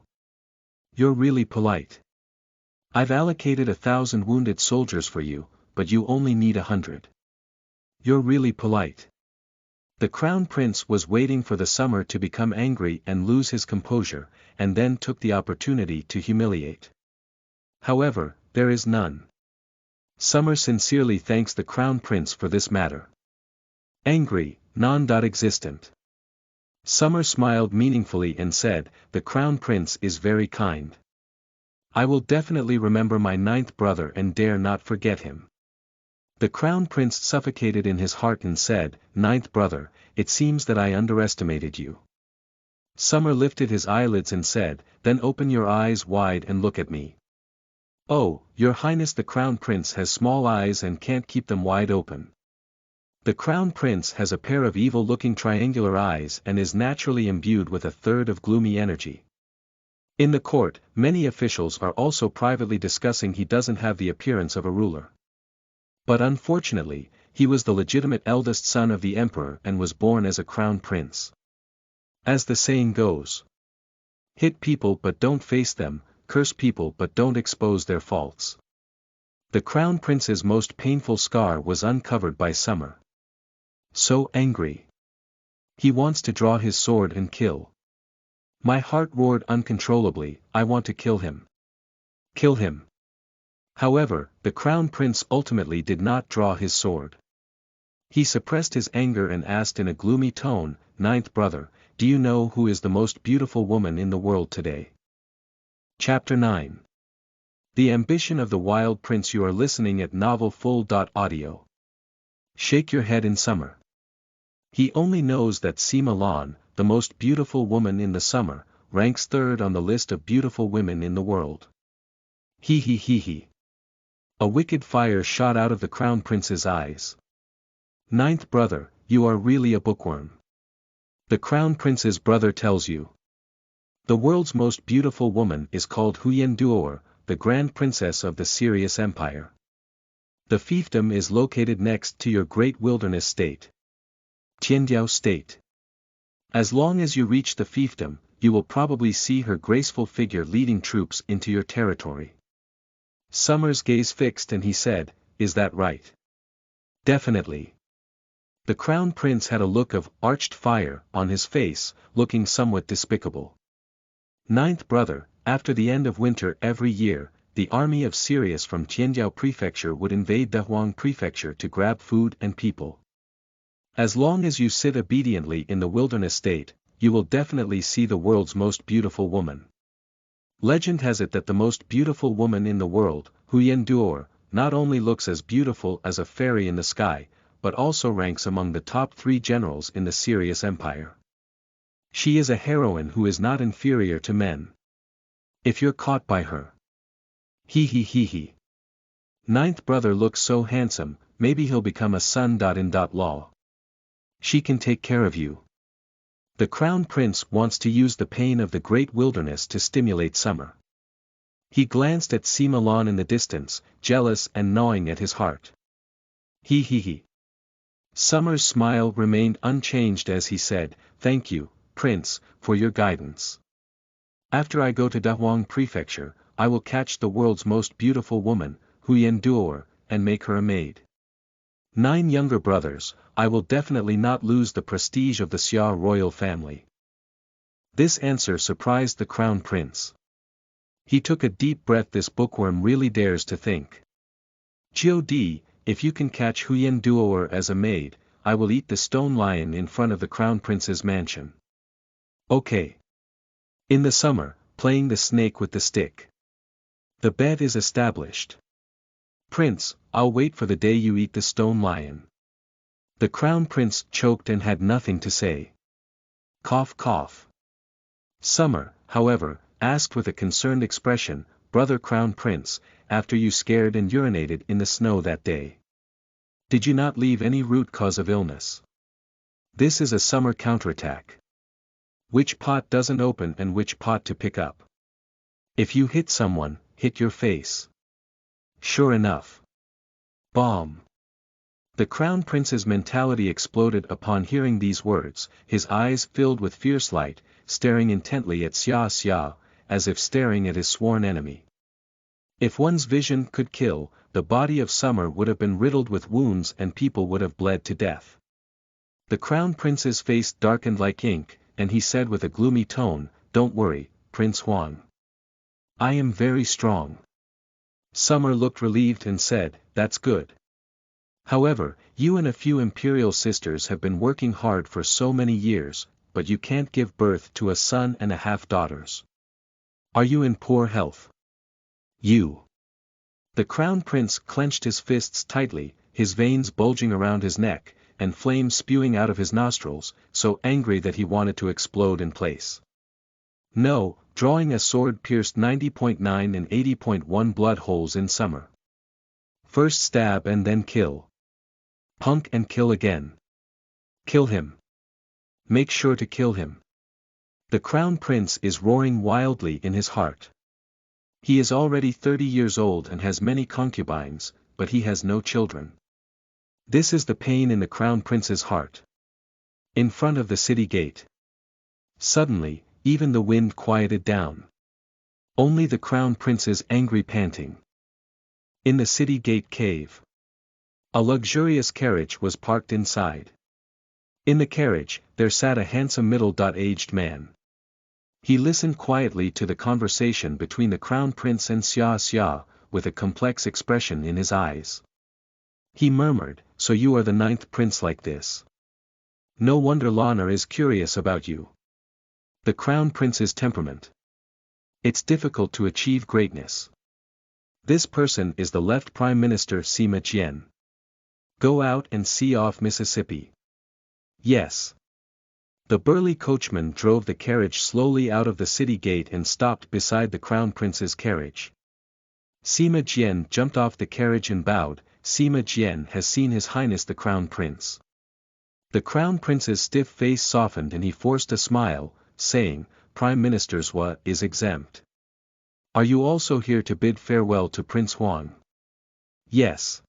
You're really polite. I've allocated 1,000 wounded soldiers for you, but you only need 100. You're really polite." The Crown Prince was waiting for the summer to become angry and lose his composure, and then took the opportunity to humiliate. However, there is none. Summer sincerely thanks the Crown Prince for this matter. Angry, non-existent. Summer smiled meaningfully and said, "The Crown Prince is very kind. I will definitely remember my ninth brother and dare not forget him." The Crown Prince suffocated in his heart and said, "Ninth brother, it seems that I underestimated you." Summer lifted his eyelids and said, "Then open your eyes wide and look at me." "Oh, Your Highness the Crown Prince has small eyes and can't keep them wide open." The Crown Prince has a pair of evil-looking triangular eyes and is naturally imbued with a third of gloomy energy. In the court, many officials are also privately discussing he doesn't have the appearance of a ruler. But unfortunately, he was the legitimate eldest son of the emperor and was born as a crown prince. As the saying goes, hit people but don't face them, curse people but don't expose their faults. The Crown Prince's most painful scar was uncovered by Summer. So angry. He wants to draw his sword and kill. My heart roared uncontrollably, I want to kill him. Kill him. However, the Crown Prince ultimately did not draw his sword. He suppressed his anger and asked in a gloomy tone, "Ninth brother, do you know who is the most beautiful woman in the world today?" Chapter 9. The Ambition of the Wild Prince. You are listening at novelfull.audio. Shake your head in Summer. He only knows that Seema Lan, the most beautiful woman in the summer, ranks third on the list of beautiful women in the world. He. A wicked fire shot out of the Crown Prince's eyes. Ninth brother, you are really a bookworm. The Crown Prince's brother tells you. The world's most beautiful woman is called Huyen Duor, the Grand Princess of the Sirius Empire. The fiefdom is located next to your great wilderness state. Tiandiao State. As long as you reach the fiefdom, you will probably see her graceful figure leading troops into your territory. Summer's gaze fixed and he said, "Is that right?" "Definitely." The Crown Prince had a look of arched fire on his face, looking somewhat despicable. Ninth brother, after the end of winter every year, the army of Sirius from Tianjiao Prefecture would invade Dehuang Prefecture to grab food and people. As long as you sit obediently in the wilderness state, you will definitely see the world's most beautiful woman. Legend has it that the most beautiful woman in the world, Huyen Duor, not only looks as beautiful as a fairy in the sky, but also ranks among the top 3 generals in the Sirius Empire. She is a heroine who is not inferior to men. If you're caught by her. Hee hee hee hee. 9th brother looks so handsome, maybe he'll become a son.in.law. She can take care of you. The crown prince wants to use the pain of the great wilderness to stimulate summer. He glanced at Sima Lan in the distance, jealous and gnawing at his heart. Hee hee hee. Summer's smile remained unchanged as he said, "Thank you, Prince, for your guidance. After I go to Dehuang Prefecture, I will catch the world's most beautiful woman, Huyen Duor, and make her a maid. 9 younger brothers, I will definitely not lose the prestige of the Xia royal family." This answer surprised the crown prince. He took a deep breath. This bookworm really dares to think. God, if you can catch Huyen Duor as a maid, I will eat the stone lion in front of the crown prince's mansion. Okay. In the summer, playing the snake with the stick. The bet is established. Prince, I'll wait for the day you eat the stone lion. The crown prince choked and had nothing to say. Cough cough. Summer, however, asked with a concerned expression, "Brother crown prince, after you scared and urinated in the snow that day, did you not leave any root cause of illness? This is a summer counterattack. Which pot doesn't open and which pot to pick up? If you hit someone, hit your face." Sure enough. Bomb. The crown prince's mentality exploded upon hearing these words, his eyes filled with fierce light, staring intently at Xia, as if staring at his sworn enemy. If one's vision could kill, the body of Summer would have been riddled with wounds and people would have bled to death. The crown prince's face darkened like ink, and he said with a gloomy tone, "Don't worry, Prince Huang. I am very strong." Summer looked relieved and said, "That's good. However, you and a few imperial sisters have been working hard for so many years, but you can't give birth to a son and a half daughters. Are you in poor health? You." The crown prince clenched his fists tightly, his veins bulging around his neck, and flames spewing out of his nostrils, so angry that he wanted to explode in place. No, drawing a sword pierced 90.9 and 80.1 blood holes in Summer. First stab and then kill. Punk and kill again. Kill him. Make sure to kill him. The crown prince is roaring wildly in his heart. He is already 30 years old and has many concubines, but he has no children. This is the pain in the crown prince's heart. In front of the city gate. Suddenly, even the wind quieted down. Only the crown prince's angry panting. In the city gate cave. A luxurious carriage was parked inside. In the carriage, there sat a handsome middle-aged man. He listened quietly to the conversation between the crown prince and Xia, with a complex expression in his eyes. He murmured, "So you are the 9th prince like this. No wonder Lana is curious about you." The crown prince's temperament. It's difficult to achieve greatness. This person is the left Prime Minister Sima Jian. Go out and see off Mississippi. Yes. The burly coachman drove the carriage slowly out of the city gate and stopped beside the crown prince's carriage. Sima Jian jumped off the carriage and bowed. Sima Jian has seen His Highness the Crown Prince. The Crown Prince's stiff face softened and he forced a smile, saying, "Prime Minister's Wa is exempt. Are you also here to bid farewell to Prince Huang?" Yes.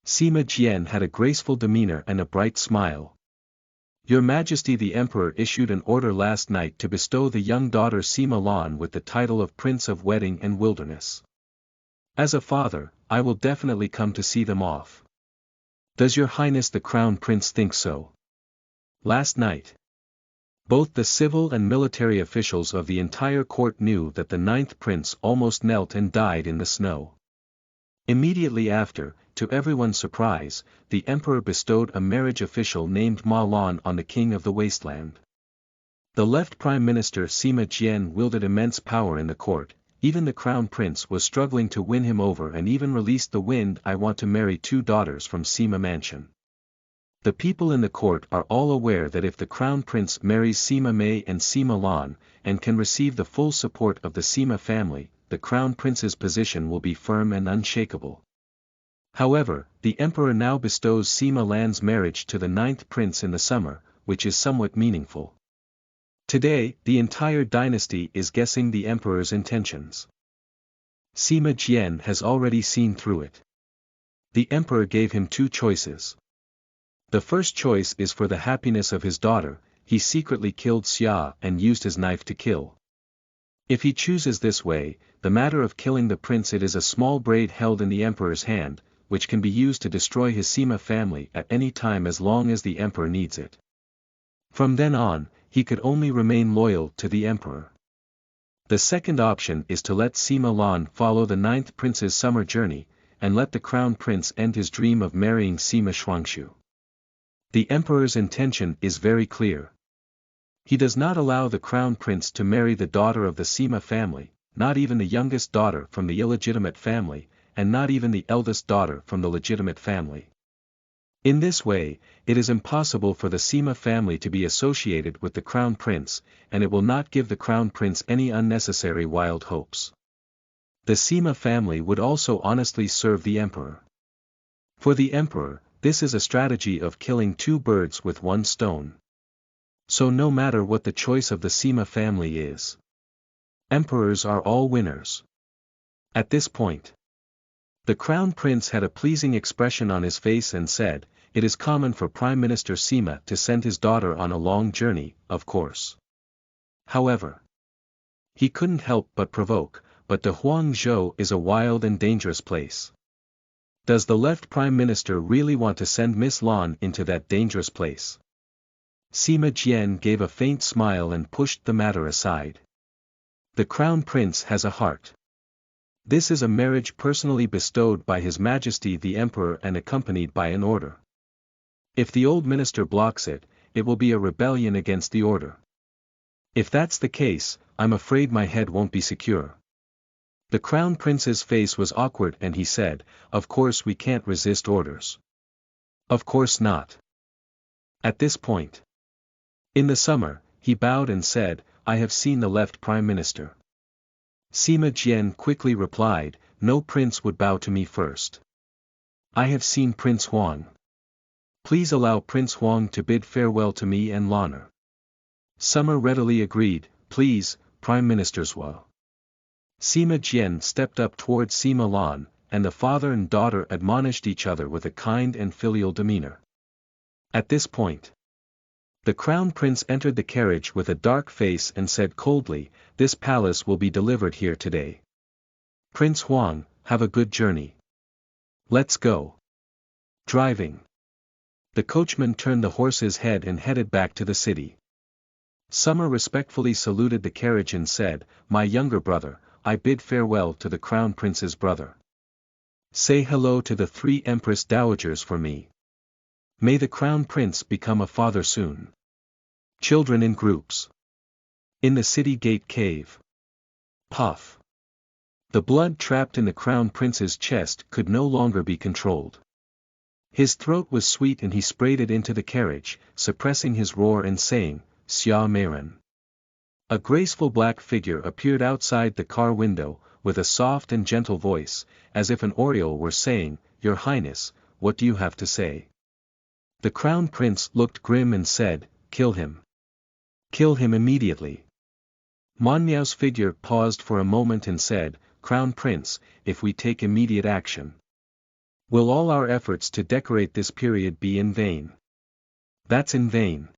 Sima Jian had a graceful demeanor and a bright smile. Your Majesty the Emperor issued an order last night to bestow the young daughter Sima Lan with the title of Prince of Wedding and Wilderness. As a father, I will definitely come to see them off. Does Your Highness the Crown Prince think so? Last night. Both the civil and military officials of the entire court knew that the ninth prince almost knelt and died in the snow. Immediately after, to everyone's surprise, the emperor bestowed a marriage official named Ma Lan on the king of the wasteland. The left prime minister Sima Jian wielded immense power in the court. Even the crown prince was struggling to win him over and even released the wind. I want to marry 2 daughters from Sima mansion. The people in the court are all aware that if the crown prince marries Sima Mei and Sima Lan, and can receive the full support of the Sima family, the crown prince's position will be firm and unshakable. However, the emperor now bestows Sima Lan's marriage to the ninth prince in the summer, which is somewhat meaningful. Today, the entire dynasty is guessing the emperor's intentions. Sima Jian has already seen through it. The emperor gave him 2 choices. The first choice is for the happiness of his daughter. He secretly killed Xia and used his knife to kill. If he chooses this way, the matter of killing the prince, it is a small blade held in the emperor's hand, which can be used to destroy his Sima family at any time as long as the emperor needs it. From then on, he could only remain loyal to the emperor. The second option is to let Sima Lan follow the ninth prince's summer journey, and let the crown prince end his dream of marrying Sima Shuangshu. The emperor's intention is very clear. He does not allow the crown prince to marry the daughter of the Sima family, not even the youngest daughter from the illegitimate family, and not even the eldest daughter from the legitimate family. In this way, it is impossible for the Sima family to be associated with the crown prince, and it will not give the crown prince any unnecessary wild hopes. The Sima family would also honestly serve the emperor. For the emperor, this is a strategy of killing 2 birds with 1 stone. So no matter what the choice of the Sima family is, emperors are all winners. At this point, the crown prince had a pleasing expression on his face and said, "It is common for Prime Minister Sima to send his daughter on a long journey, of course. However, he couldn't help but provoke, but De Huangzhou is a wild and dangerous place. Does the left prime minister really want to send Miss Lan into that dangerous place?" Sima Jian gave a faint smile and pushed the matter aside. The crown prince has a heart. This is a marriage personally bestowed by His Majesty the Emperor and accompanied by an order. If the old minister blocks it, it will be a rebellion against the order. If that's the case, I'm afraid my head won't be secure. The crown prince's face was awkward and he said, "Of course we can't resist orders." Of course not. At this point, in the summer, he bowed and said, "I have seen the left prime minister." Sima Jian quickly replied, "No prince would bow to me first. I have seen Prince Huang. Please allow Prince Huang to bid farewell to me and Lanner." Summer readily agreed, "Please, Prime Minister's Hua." Sima Jian stepped up towards Sima Lan, and the father and daughter admonished each other with a kind and filial demeanor. At this point, the crown prince entered the carriage with a dark face and said coldly, "This palace will be delivered here today. Prince Huang, have a good journey. Let's go." Driving. The coachman turned the horse's head and headed back to the city. Summer respectfully saluted the carriage and said, "My younger brother, I bid farewell to the crown prince's brother. Say hello to the 3 empress dowagers for me. May the crown prince become a father soon." Children in groups. In the city gate cave. Puff. The blood trapped in the crown prince's chest could no longer be controlled. His throat was sweet and he sprayed it into the carriage, suppressing his roar and saying, "Xia Meiren." A graceful black figure appeared outside the car window, with a soft and gentle voice, as if an oriole were saying, "Your Highness, what do you have to say?" The crown prince looked grim and said, "Kill him. Kill him immediately." Monmiao's figure paused for a moment and said, "Crown Prince, if we take immediate action, will all our efforts to decorate this period be in vain?" "That's in vain."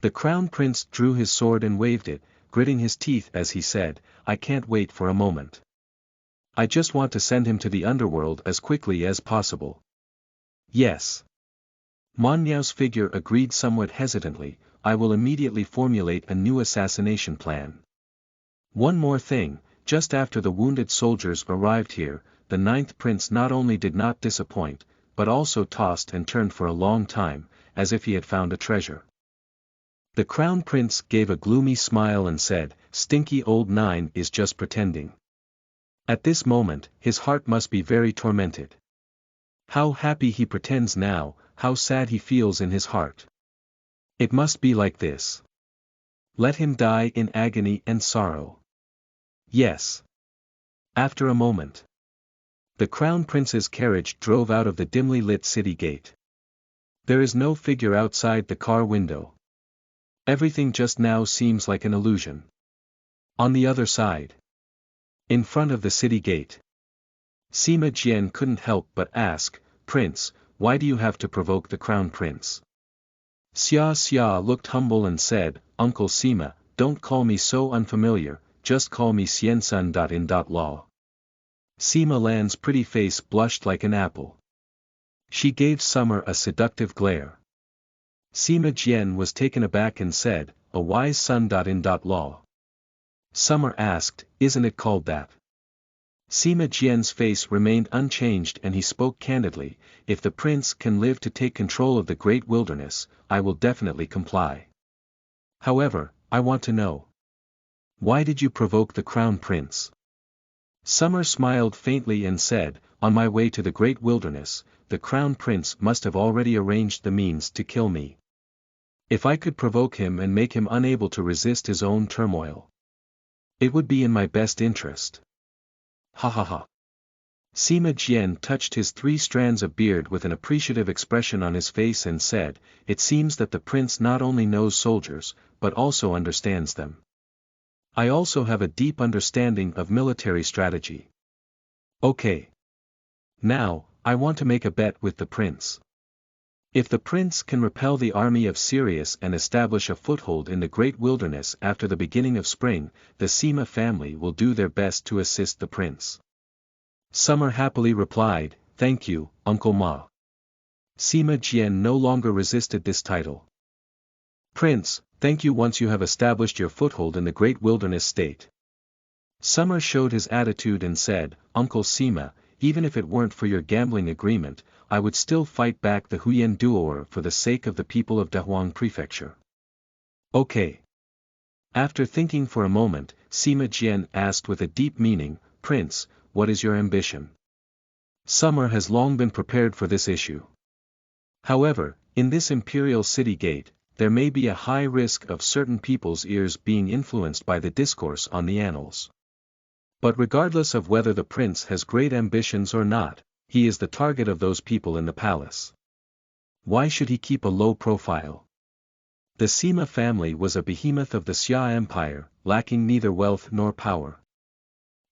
The crown prince drew his sword and waved it, gritting his teeth as he said, "I can't wait for a moment. I just want to send him to the underworld as quickly as possible." "Yes. Man Niao's figure agreed somewhat hesitantly, I will immediately formulate a new assassination plan. One more thing, just after the wounded soldiers arrived here, the ninth prince not only did not disappoint, but also tossed and turned for a long time, as if he had found a treasure. The crown prince gave a gloomy smile and said, Stinky old nine is just pretending. At this moment, his heart must be very tormented. How happy he pretends now, how sad he feels in his heart. It must be like this. Let him die in agony and sorrow. Yes. After a moment, the crown prince's carriage drove out of the dimly lit city gate. There is no figure outside the car window. Everything just now seems like an illusion. On the other side, in front of the city gate, Sima Jian couldn't help but ask, Prince, why do you have to provoke the crown prince? Xia looked humble and said, Uncle Sima, don't call me so unfamiliar, just call me Xiansun.in.law. Sima Lan's pretty face blushed like an apple. She gave Summer a seductive glare. Sima Jian was taken aback and said, a wise son.in.law. Summer asked, isn't it called that? Sima Jian's face remained unchanged and he spoke candidly, if the prince can live to take control of the great wilderness, I will definitely comply. However, I want to know. Why did you provoke the crown prince? Summer smiled faintly and said, on my way to the great wilderness, the crown prince must have already arranged the means to kill me. If I could provoke him and make him unable to resist his own turmoil, it would be in my best interest. Ha ha ha. Sima Jian touched his 3 strands of beard with an appreciative expression on his face and said, it seems that the prince not only knows soldiers, but also understands them. I also have a deep understanding of military strategy. Okay. Now, I want to make a bet with the prince. If the prince can repel the army of Sirius and establish a foothold in the great wilderness after the beginning of spring, the Sima family will do their best to assist the prince. Summer happily replied, thank you, Uncle Ma. Sima Jian no longer resisted this title. Prince, thank you once you have established your foothold in the great wilderness state. Summer showed his attitude and said, Uncle Sima, even if it weren't for your gambling agreement, I would still fight back the Huyan devour for the sake of the people of Dahuang Prefecture. Okay. After thinking for a moment, Sima Jian asked with a deep meaning, Prince, what is your ambition? Summer has long been prepared for this issue. However, in this imperial city gate, there may be a high risk of certain people's ears being influenced by the discourse on the annals. But regardless of whether the prince has great ambitions or not, he is the target of those people in the palace. Why should he keep a low profile? The Sima family was a behemoth of the Xia Empire, lacking neither wealth nor power.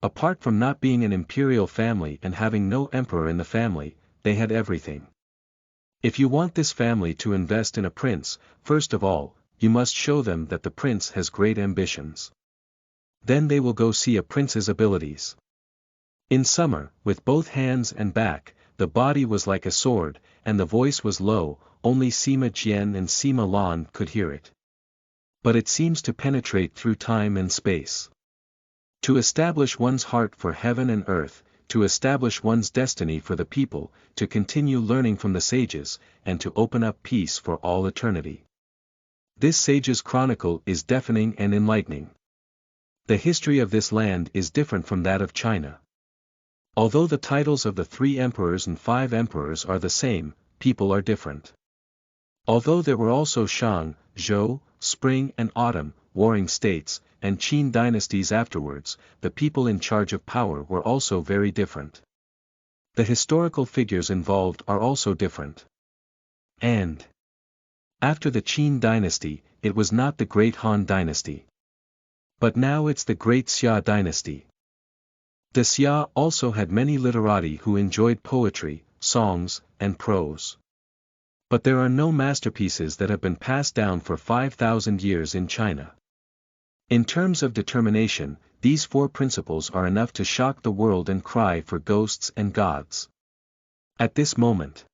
Apart from not being an imperial family and having no emperor in the family, they had everything. If you want this family to invest in a prince, first of all, you must show them that the prince has great ambitions. Then they will go see a prince's abilities. In summer, with both hands and back, the body was like a sword, and the voice was low, only Sima Jian and Sima Lan could hear it. But it seems to penetrate through time and space. To establish one's heart for heaven and earth, to establish one's destiny for the people, to continue learning from the sages, and to open up peace for all eternity. This sage's chronicle is deafening and enlightening. The history of this land is different from that of China. Although the titles of the 3 emperors and 5 emperors are the same, people are different. Although there were also Shang, Zhou, Spring and Autumn, warring states, and Qin dynasties afterwards, the people in charge of power were also very different. The historical figures involved are also different. And after the Qin dynasty, it was not the great Han dynasty. But now it's the great Xia dynasty. The Xia also had many literati who enjoyed poetry, songs, and prose. But there are no masterpieces that have been passed down for 5,000 years in China. In terms of determination, these 4 principles are enough to shock the world and cry for ghosts and gods. At this moment,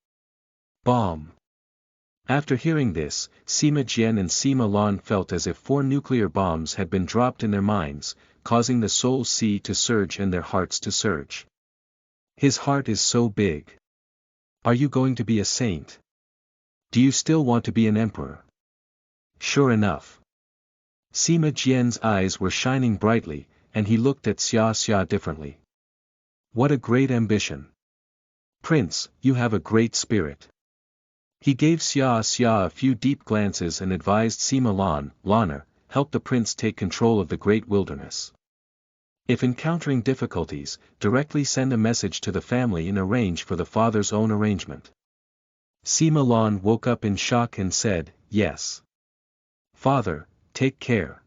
bomb. After hearing this, Sima Jian and Sima Lan felt as if 4 nuclear bombs had been dropped in their minds, causing the soul sea to surge and their hearts to surge. His heart is so big. Are you going to be a saint? Do you still want to be an emperor? Sure enough. Sima Jian's eyes were shining brightly, and he looked at Xia differently. What a great ambition. Prince, you have a great spirit. He gave Xia a few deep glances and advised Sima Lan, help the prince take control of the great wilderness. If encountering difficulties, directly send a message to the family and arrange for the father's own arrangement. Sima Lan woke up in shock and said, yes. Father, take care.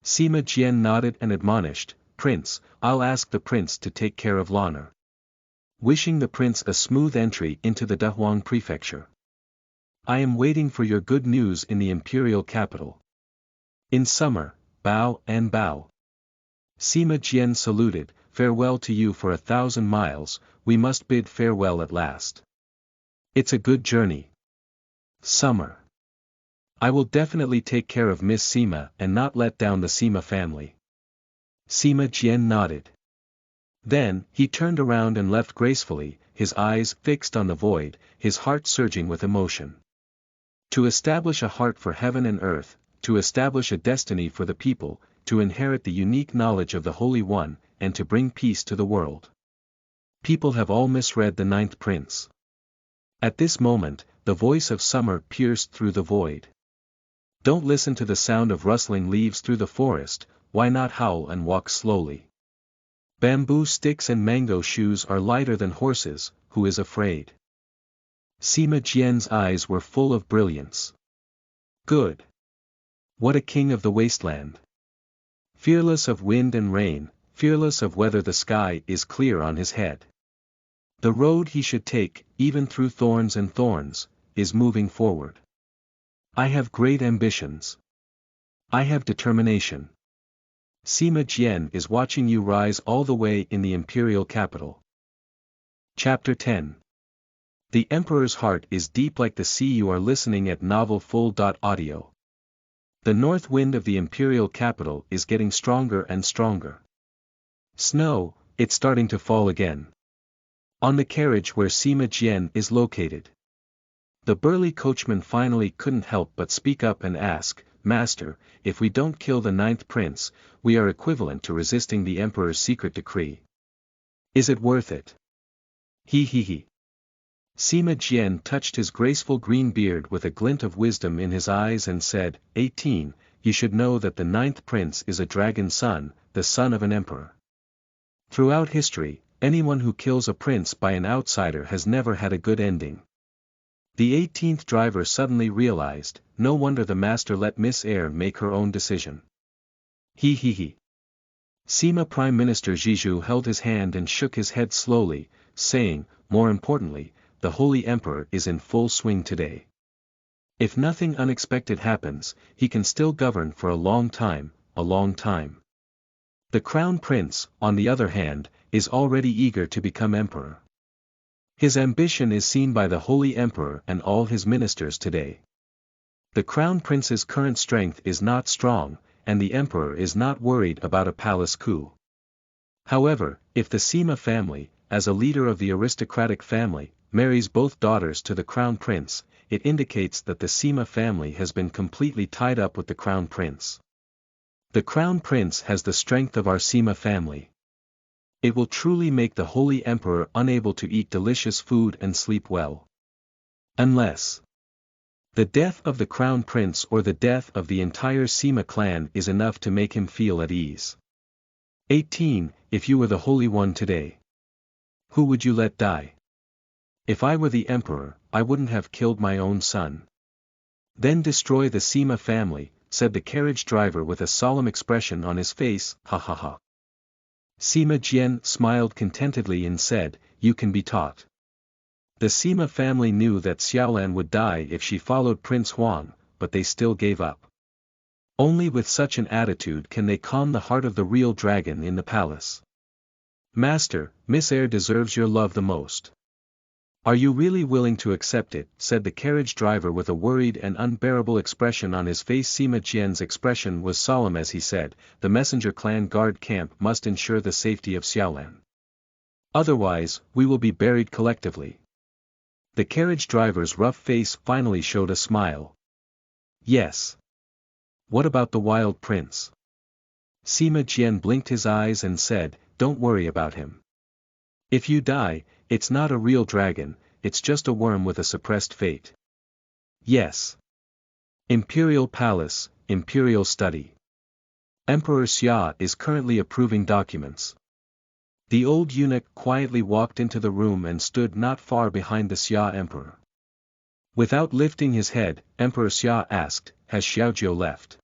Sima Jian nodded and admonished, Prince, I'll ask the prince to take care of Lan'er. Wishing the prince a smooth entry into the Dahuang prefecture. I am waiting for your good news in the imperial capital. In summer, bow and bow. Sima Jian saluted, farewell to you for 1,000 miles, we must bid farewell at last. It's a good journey. Summer. I will definitely take care of Miss Sima and not let down the Sima family. Sima Jian nodded. Then, he turned around and left gracefully, his eyes fixed on the void, his heart surging with emotion. To establish a heart for heaven and earth, to establish a destiny for the people, to inherit the unique knowledge of the Holy One, and to bring peace to the world. People have all misread the 9th prince. At this moment, the voice of summer pierced through the void. Don't listen to the sound of rustling leaves through the forest, why not howl and walk slowly? Bamboo sticks and mango shoes are lighter than horses, who is afraid? Sima Jian's eyes were full of brilliance. Good. What a king of the wasteland. Fearless of wind and rain, fearless of whether the sky is clear on his head. The road he should take, even through thorns and thorns, is moving forward. I have great ambitions. I have determination. Sima Jian is watching you rise all the way in the imperial capital. Chapter 10. The Emperor's heart is deep like the sea. You are listening at Novel Full.audio. The north wind of the imperial capital is getting stronger and stronger. Snow, it's starting to fall again. On the carriage where Sima Jian is located. The burly coachman finally couldn't help but speak up and ask, Master, if we don't kill the 9th prince, we are equivalent to resisting the Emperor's secret decree. Is it worth it? He. Sima Jian touched his graceful green beard with a glint of wisdom in his eyes and said, 18, you should know that the 9th prince is a dragon son, the son of an emperor. Throughout history, anyone who kills a prince by an outsider has never had a good ending. The 18th driver suddenly realized, no wonder the master let Miss Air make her own decision. He. Sima Prime Minister Jiju held his hand and shook his head slowly, saying, more importantly, the Holy Emperor is in full swing today. If nothing unexpected happens, he can still govern for a long time, a long time. The Crown Prince, on the other hand, is already eager to become emperor. His ambition is seen by the Holy Emperor and all his ministers today. The Crown Prince's current strength is not strong, and the Emperor is not worried about a palace coup. However, if the Sima family, as a leader of the aristocratic family, marries both daughters to the Crown Prince, it indicates that the Sima family has been completely tied up with the Crown Prince. The Crown Prince has the strength of our Sima family. It will truly make the Holy Emperor unable to eat delicious food and sleep well. Unless the death of the Crown Prince or the death of the entire Sima clan is enough to make him feel at ease. 18. If you were the Holy One today, who would you let die? If I were the Emperor, I wouldn't have killed my own son. Then destroy the Sima family, said the carriage driver with a solemn expression on his face, ha. Sima Jian smiled contentedly and said, you can be taught. The Sima family knew that Xiaolan would die if she followed Prince Huang, but they still gave up. Only with such an attitude can they calm the heart of the real dragon in the palace. Master, Miss Air deserves your love the most. Are you really willing to accept it? Said the carriage driver with a worried and unbearable expression on his face. Sima Qian's expression was solemn as he said, the messenger clan guard camp must ensure the safety of Xiaolan. Otherwise, we will be buried collectively. The carriage driver's rough face finally showed a smile. Yes. What about the wild prince? Sima Qian blinked his eyes and said, don't worry about him. If you die, it's not a real dragon, it's just a worm with a suppressed fate. Yes. Imperial Palace, Imperial Study. Emperor Xia is currently approving documents. The old eunuch quietly walked into the room and stood not far behind the Xia emperor. Without lifting his head, Emperor Xia asked, has Xiaojiu left?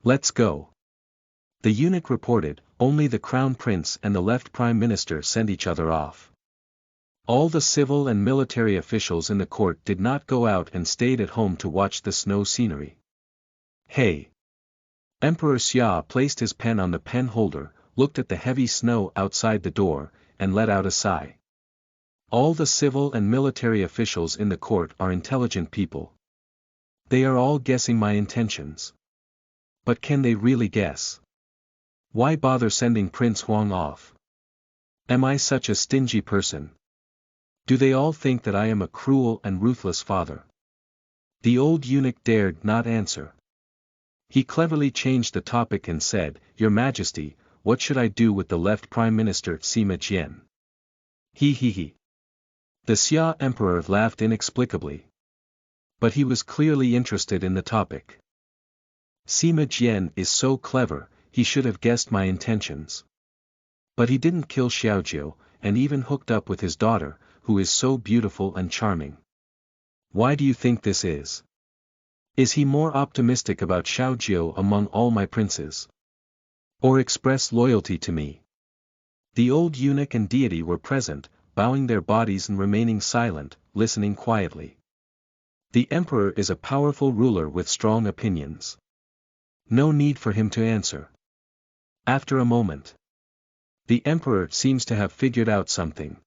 Let's go. The eunuch reported, only the crown prince and the left prime minister sent each other off. All the civil and military officials in the court did not go out and stayed at home to watch the snow scenery. Hey! Emperor Xia placed his pen on the pen holder, looked at the heavy snow outside the door, and let out a sigh. All the civil and military officials in the court are intelligent people. They are all guessing my intentions. But can they really guess? Why bother sending Prince Huang off? Am I such a stingy person? Do they all think that I am a cruel and ruthless father? The old eunuch dared not answer. He cleverly changed the topic and said, Your Majesty, what should I do with the left Prime Minister Sima Qian? He. The Xia Emperor laughed inexplicably. But he was clearly interested in the topic. Sima Qian is so clever, he should have guessed my intentions. But he didn't kill Xiaojiu, and even hooked up with his daughter, who is so beautiful and charming. Why do you think this is? Is he more optimistic about Xiaojiu among all my princes? Or express loyalty to me? The old eunuch and deity were present, bowing their bodies and remaining silent, listening quietly. The emperor is a powerful ruler with strong opinions. No need for him to answer. After a moment, the emperor seems to have figured out something.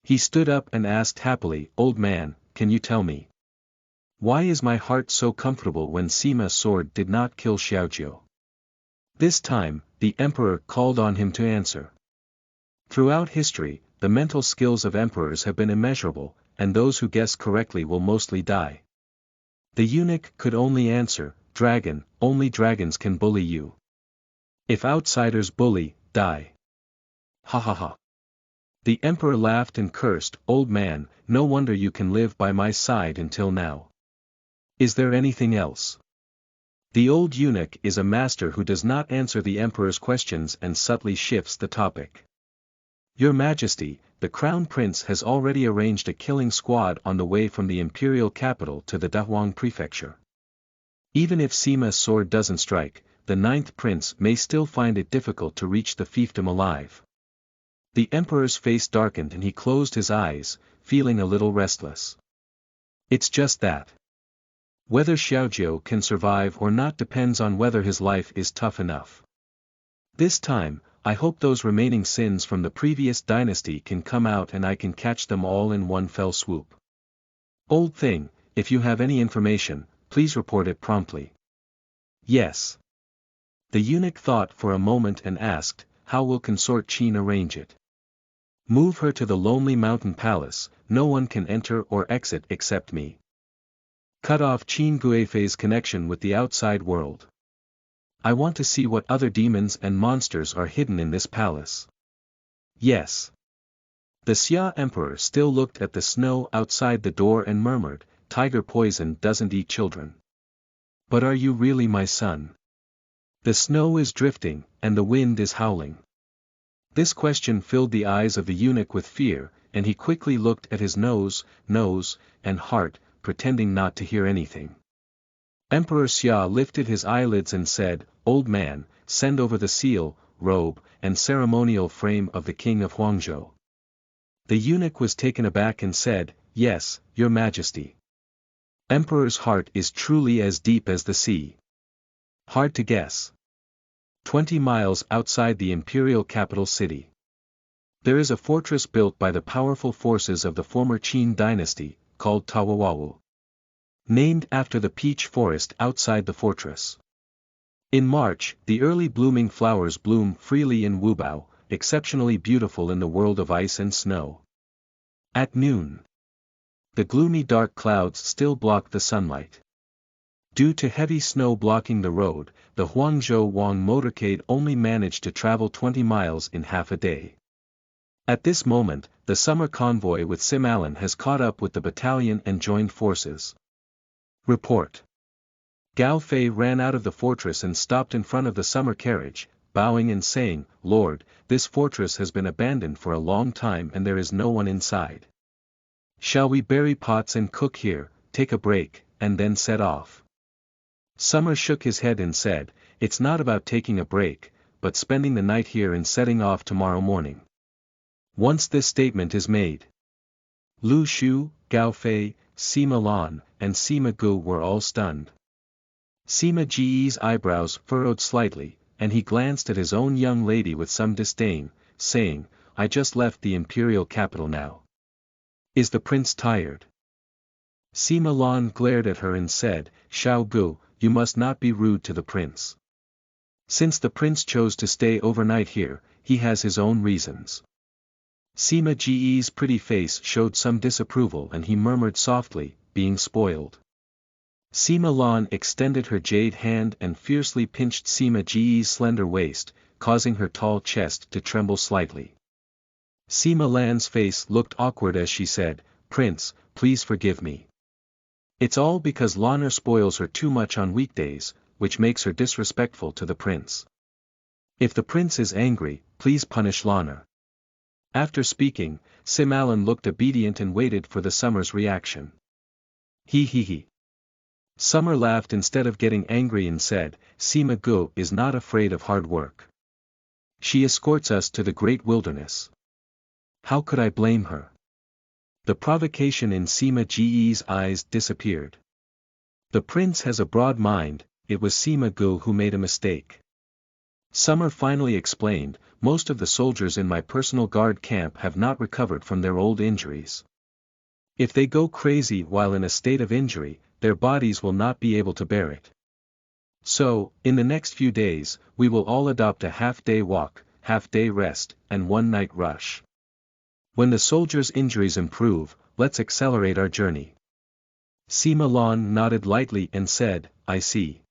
He stood up and asked happily, Old man, can you tell me? Why is my heart so comfortable when Sima's sword did not kill Xiaojiu? This time, the emperor called on him to answer. Throughout history, the mental skills of emperors have been immeasurable, and those who guess correctly will mostly die. The eunuch could only answer, Dragon, only dragons can bully you. If outsiders bully, die. Ha ha ha. The emperor laughed and cursed, Old man, no wonder you can live by my side until now. Is there anything else? The old eunuch is a master who does not answer the emperor's questions and subtly shifts the topic. Your Majesty, the crown prince has already arranged a killing squad on the way from the imperial capital to the Dahuang prefecture. Even if Sima's sword doesn't strike, the ninth prince may still find it difficult to reach the fiefdom alive. The emperor's face darkened and he closed his eyes, feeling a little restless. It's just that. Whether Xiaojiu can survive or not depends on whether his life is tough enough. This time, I hope those remaining sins from the previous dynasty can come out and I can catch them all in one fell swoop. Old thing, if you have any information, please report it promptly. Yes. The eunuch thought for a moment and asked, how will consort Qin arrange it? Move her to the lonely mountain palace, no one can enter or exit except me. Cut off Qin Guifei's connection with the outside world. I want to see what other demons and monsters are hidden in this palace. Yes. The Xia Emperor still looked at the snow outside the door and murmured, Tiger poison doesn't eat children. But are you really my son? The snow is drifting, and the wind is howling. This question filled the eyes of the eunuch with fear, and he quickly looked at his nose, and heart, pretending not to hear anything. Emperor Xia lifted his eyelids and said, Old man, send over the seal, robe, and ceremonial frame of the king of Huangzhou. The eunuch was taken aback and said, Yes, your majesty. Emperor's heart is truly as deep as the sea. Hard to guess. 20 miles outside the imperial capital city. There is a fortress built by the powerful forces of the former Qin dynasty, called Tawawawu, named after the peach forest outside the fortress. In March, the early blooming flowers bloom freely in Wubao, exceptionally beautiful in the world of ice and snow. At noon, the gloomy dark clouds still block the sunlight. Due to heavy snow blocking the road, the Huangzhou Wang motorcade only managed to travel 20 miles in half a day. At this moment, the summer convoy with Sim Allen has caught up with the battalion and joined forces. Report. Gao Fei ran out of the fortress and stopped in front of the summer carriage, bowing and saying, "Lord, this fortress has been abandoned for a long time and there is no one inside. Shall we bury pots and cook here, take a break, and then set off?" Summer shook his head and said, "It's not about taking a break, but spending the night here and setting off tomorrow morning." Once this statement is made, Lu Shu, Gao Fei, Sima Lan, and Sima Gu were all stunned. Sima Ji's eyebrows furrowed slightly, and he glanced at his own young lady with some disdain, saying, "I just left the imperial capital now. Is the prince tired?" Sima Lan glared at her and said, "Xiao Gu, you must not be rude to the prince. Since the prince chose to stay overnight here, he has his own reasons." Sima Ji's pretty face showed some disapproval and he murmured softly, "Being spoiled." Sima Lan extended her jade hand and fiercely pinched Sima Ji's slender waist, causing her tall chest to tremble slightly. Sima Lan's face looked awkward as she said, "Prince, please forgive me. It's all because Lanner spoils her too much on weekdays, which makes her disrespectful to the prince. If the prince is angry, please punish Lanner." After speaking, Sim Allen looked obedient and waited for the Summer's reaction. He. Summer laughed instead of getting angry and said, "Sima Gu is not afraid of hard work. She escorts us to the great wilderness. How could I blame her?" The provocation in Sima Ji's eyes disappeared. The prince has a broad mind, it was Sima Gu who made a mistake. Summer finally explained, "Most of the soldiers in my personal guard camp have not recovered from their old injuries. If they go crazy while in a state of injury, their bodies will not be able to bear it. So, in the next few days, we will all adopt a half-day walk, half-day rest, and one-night rush. When the soldiers' injuries improve, let's accelerate our journey." Sima Lan nodded lightly and said, "I see."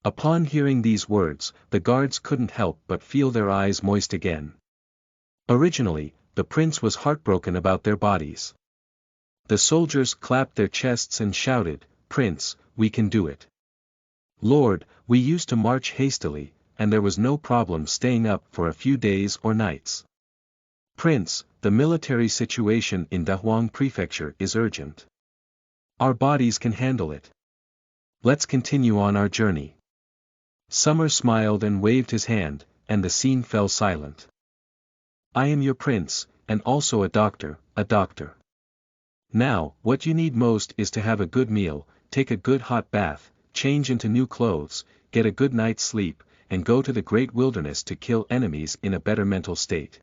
Upon hearing these words, the guards couldn't help but feel their eyes moist again. Originally, the prince was heartbroken about their bodies. The soldiers clapped their chests and shouted, "Prince, we can do it. Lord, we used to march hastily, and there was no problem staying up for a few days or nights. Prince, the military situation in Dahuang Prefecture is urgent. Our bodies can handle it. Let's continue on our journey." Summer smiled and waved his hand, and the scene fell silent. "I am your prince, and also a doctor, Now, what you need most is to have a good meal, take a good hot bath, change into new clothes, get a good night's sleep, and go to the great wilderness to kill enemies in a better mental state.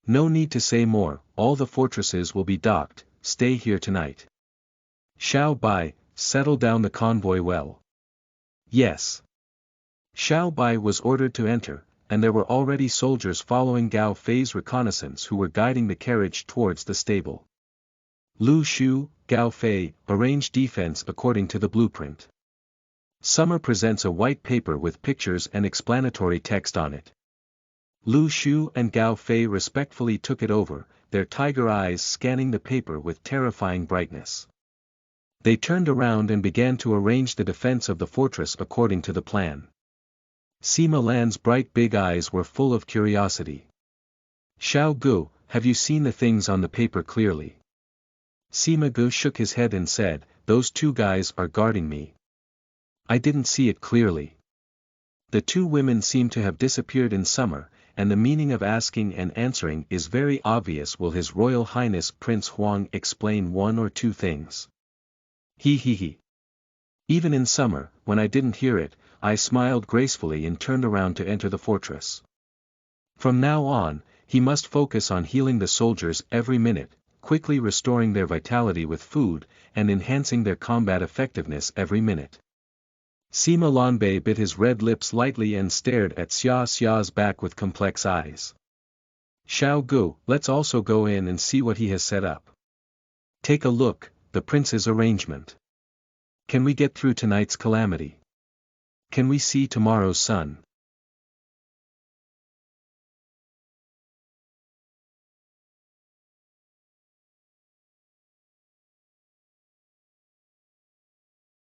No need to say more, all the fortresses will be docked, stay here tonight. Xiao Bai, settle down the convoy well." "Yes." Xiao Bai was ordered to enter, and there were already soldiers following Gao Fei's reconnaissance who were guiding the carriage towards the stable. Lu Shu, Gao Fei, arrange defense according to the blueprint. Summer presents a white paper with pictures and explanatory text on it. Lu Shu and Gao Fei respectfully took it over, their tiger eyes scanning the paper with terrifying brightness. They turned around and began to arrange the defense of the fortress according to the plan. Sima Lan's bright big eyes were full of curiosity. "Xiao Gu, have you seen the things on the paper clearly?" Sima Gu shook his head and said, "Those two guys are guarding me. I didn't see it clearly." The two women seem to have disappeared in summer, and the meaning of asking and answering is very obvious. Will His Royal Highness Prince Huang explain one or two things? He. Even in summer, when I didn't hear it, I smiled gracefully and turned around to enter the fortress. From now on, He must focus on healing the soldiers every minute, quickly restoring their vitality with food, and enhancing their combat effectiveness every minute. Sima Lanbei bit his red lips lightly and stared at Xia Xia's back with complex eyes. Xiao Gu, let's also go in and see what he has set up. Take a look, the prince's arrangement. Can we get through tonight's calamity? Can we see tomorrow's sun?